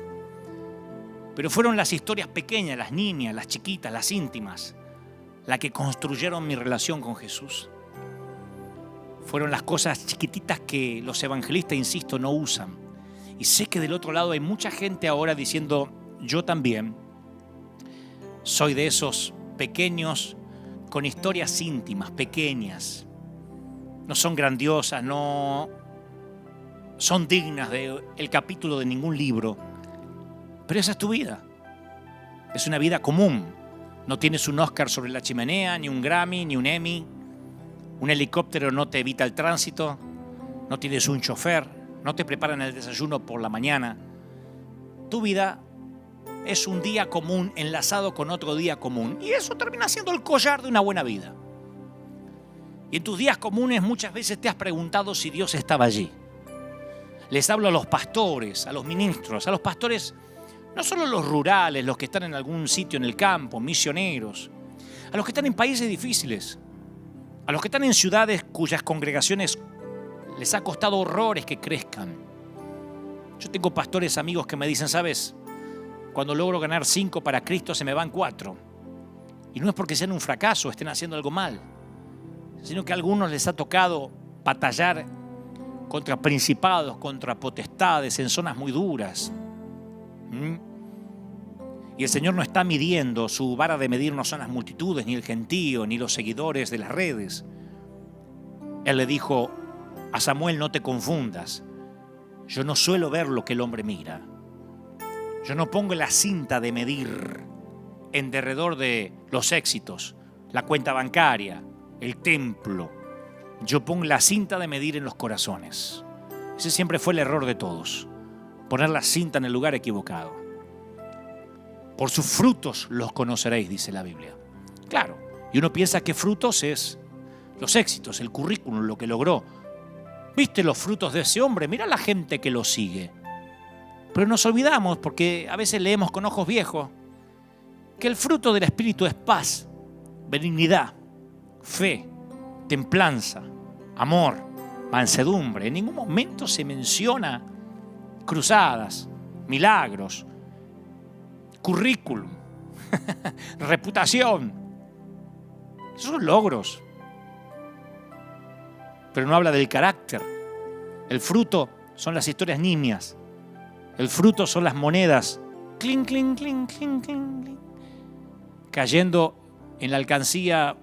Pero fueron las historias pequeñas, las niñas, las chiquitas, las íntimas, las que construyeron mi relación con Jesús. Fueron las cosas chiquititas que los evangelistas, insisto, no usan. Y sé que del otro lado hay mucha gente ahora diciendo, yo también soy de esos pequeños con historias íntimas, pequeñas. No son grandiosas, no son dignas del capítulo de ningún libro. Pero esa es tu vida. Es una vida común. No tienes un Oscar sobre la chimenea, ni un Grammy, ni un Emmy. Un helicóptero no te evita el tránsito. No tienes un chofer. No te preparan el desayuno por la mañana. Tu vida es un día común enlazado con otro día común. Y eso termina siendo el collar de una buena vida. Y en tus días comunes muchas veces te has preguntado si Dios estaba allí. Les hablo a los pastores, a los ministros, a los pastores, no solo los rurales, los que están en algún sitio en el campo, misioneros, a los que están en países difíciles, a los que están en ciudades cuyas congregaciones les ha costado horrores que crezcan. Yo tengo pastores amigos que me dicen, ¿sabes? Cuando logro ganar 5 para Cristo se me van 4. Y no es porque sean un fracaso, estén haciendo algo mal, sino que a algunos les ha tocado batallar contra principados, contra potestades en zonas muy duras. Y el Señor no está midiendo, su vara de medir no son las multitudes, ni el gentío, ni los seguidores de las redes. Él le dijo a Samuel, no te confundas. Yo no suelo ver lo que el hombre mira. Yo no pongo la cinta de medir en derredor de los éxitos, la cuenta bancaria, el templo. Yo pongo la cinta de medir en los corazones. Ese siempre fue el error de todos. Poner la cinta en el lugar equivocado. Por sus frutos los conoceréis, dice la Biblia. Claro, y uno piensa que frutos es los éxitos, el currículum, lo que logró. ¿Viste los frutos de ese hombre? Mira la gente que lo sigue. Pero nos olvidamos, porque a veces leemos con ojos viejos, que el fruto del Espíritu es paz, benignidad, fe, templanza, amor, mansedumbre. En ningún momento se menciona cruzadas, milagros, currículum, reputación. Esos son logros. Pero no habla del carácter. El fruto son las historias nimias. El fruto son las monedas. Clink, clink, clink, clink, clink, clink, cayendo en la alcancía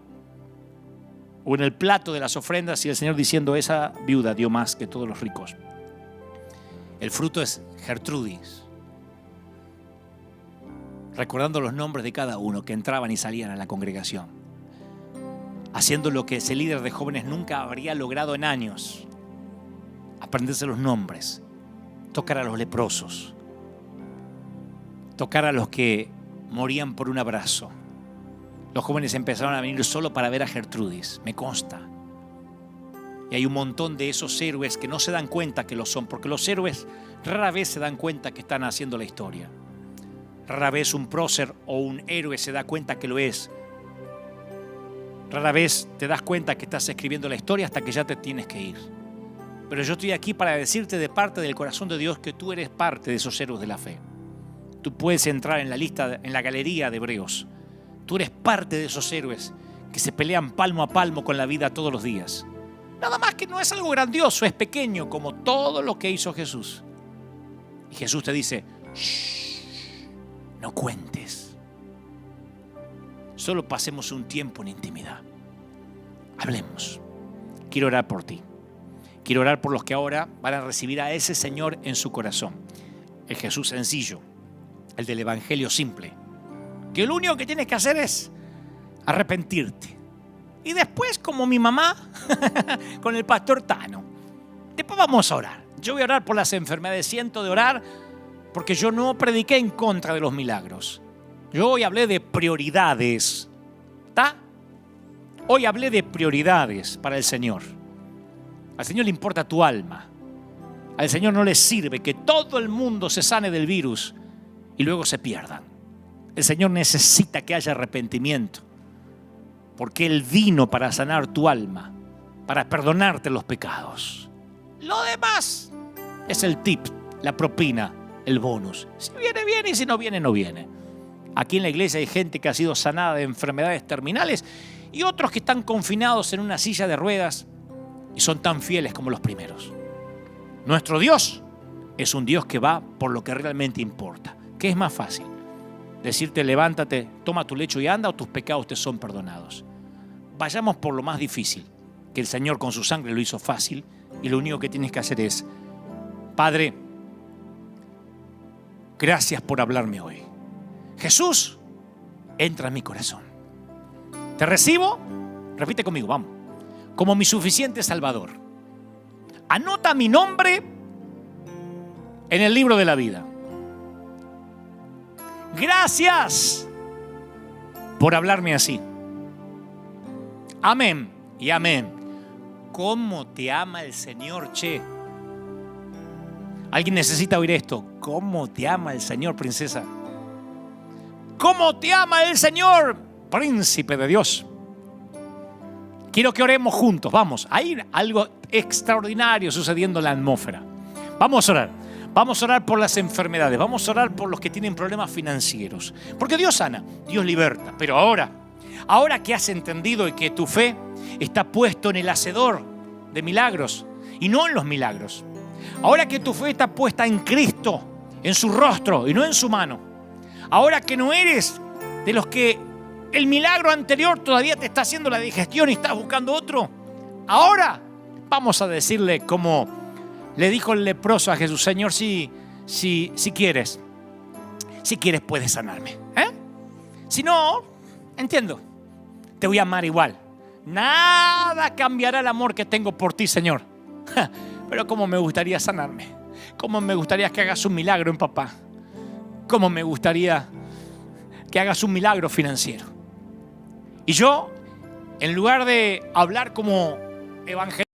o en el plato de las ofrendas, y el Señor diciendo, esa viuda dio más que todos los ricos. El fruto es Gertrudis, recordando los nombres de cada uno que entraban y salían a la congregación, haciendo lo que ese líder de jóvenes nunca habría logrado en años: aprenderse los nombres, tocar a los leprosos, tocar a los que morían por un abrazo. Los jóvenes empezaron a venir solo para ver a Gertrudis, me consta. Y hay un montón de esos héroes que no se dan cuenta que lo son, porque los héroes rara vez se dan cuenta que están haciendo la historia. Rara vez un prócer o un héroe se da cuenta que lo es. Rara vez te das cuenta que estás escribiendo la historia hasta que ya te tienes que ir. Pero yo estoy aquí para decirte de parte del corazón de Dios que tú eres parte de esos héroes de la fe. Tú puedes entrar en la lista, en la galería de Hebreos. Tú eres parte de esos héroes que se pelean palmo a palmo con la vida todos los días. Nada más que no es algo grandioso, es pequeño como todo lo que hizo Jesús. Y Jesús te dice, shh, no cuentes. Solo pasemos un tiempo en intimidad. Hablemos. Quiero orar por ti. Quiero orar por los que ahora van a recibir a ese Señor en su corazón. El Jesús sencillo, el del Evangelio simple. Que lo único que tienes que hacer es arrepentirte. Y después, como mi mamá, con el pastor Tano, después vamos a orar. Yo voy a orar por las enfermedades. Siento de orar porque yo no prediqué en contra de los milagros. Yo hoy hablé de prioridades. ¿Está? Hoy hablé de prioridades para el Señor. Al Señor le importa tu alma. Al Señor no le sirve que todo el mundo se sane del virus y luego se pierdan. El Señor necesita que haya arrepentimiento, porque Él vino para sanar tu alma, para perdonarte los pecados. Lo demás es el tip, la propina, el bonus. Si viene, viene, y si no viene, no viene. Aquí en la iglesia hay gente que ha sido sanada de enfermedades terminales y otros que están confinados en una silla de ruedas y son tan fieles como los primeros. Nuestro Dios es un Dios que va por lo que realmente importa. ¿Qué es más fácil? Decirte levántate, toma tu lecho y anda, o tus pecados te son perdonados. Vayamos por lo más difícil, que el Señor con su sangre lo hizo fácil, y lo único que tienes que hacer es: Padre, gracias por hablarme hoy. Jesús, entra en mi corazón. Te recibo, repite conmigo, vamos, como mi suficiente Salvador. Anota mi nombre en el libro de la vida. Gracias por hablarme así. Amén y amén. ¿Cómo te ama el Señor, che? ¿Alguien necesita oír esto? ¿Cómo te ama el Señor, princesa? ¿Cómo te ama el Señor, príncipe de Dios? Quiero que oremos juntos, vamos. Hay algo extraordinario sucediendo en la atmósfera. Vamos a orar. Vamos a orar por las enfermedades, vamos a orar por los que tienen problemas financieros. Porque Dios sana, Dios liberta. Pero ahora que has entendido y que tu fe está puesto en el hacedor de milagros y no en los milagros. Ahora que tu fe está puesta en Cristo, en su rostro y no en su mano. Ahora que no eres de los que el milagro anterior todavía te está haciendo la digestión y estás buscando otro. Ahora vamos a decirle como le dijo el leproso a Jesús: Señor, si quieres puedes sanarme. Si no, entiendo, te voy a amar igual. Nada cambiará el amor que tengo por ti, Señor. Pero cómo me gustaría sanarme. Cómo me gustaría que hagas un milagro en papá. Cómo me gustaría que hagas un milagro financiero. Y yo, en lugar de hablar como evangelista,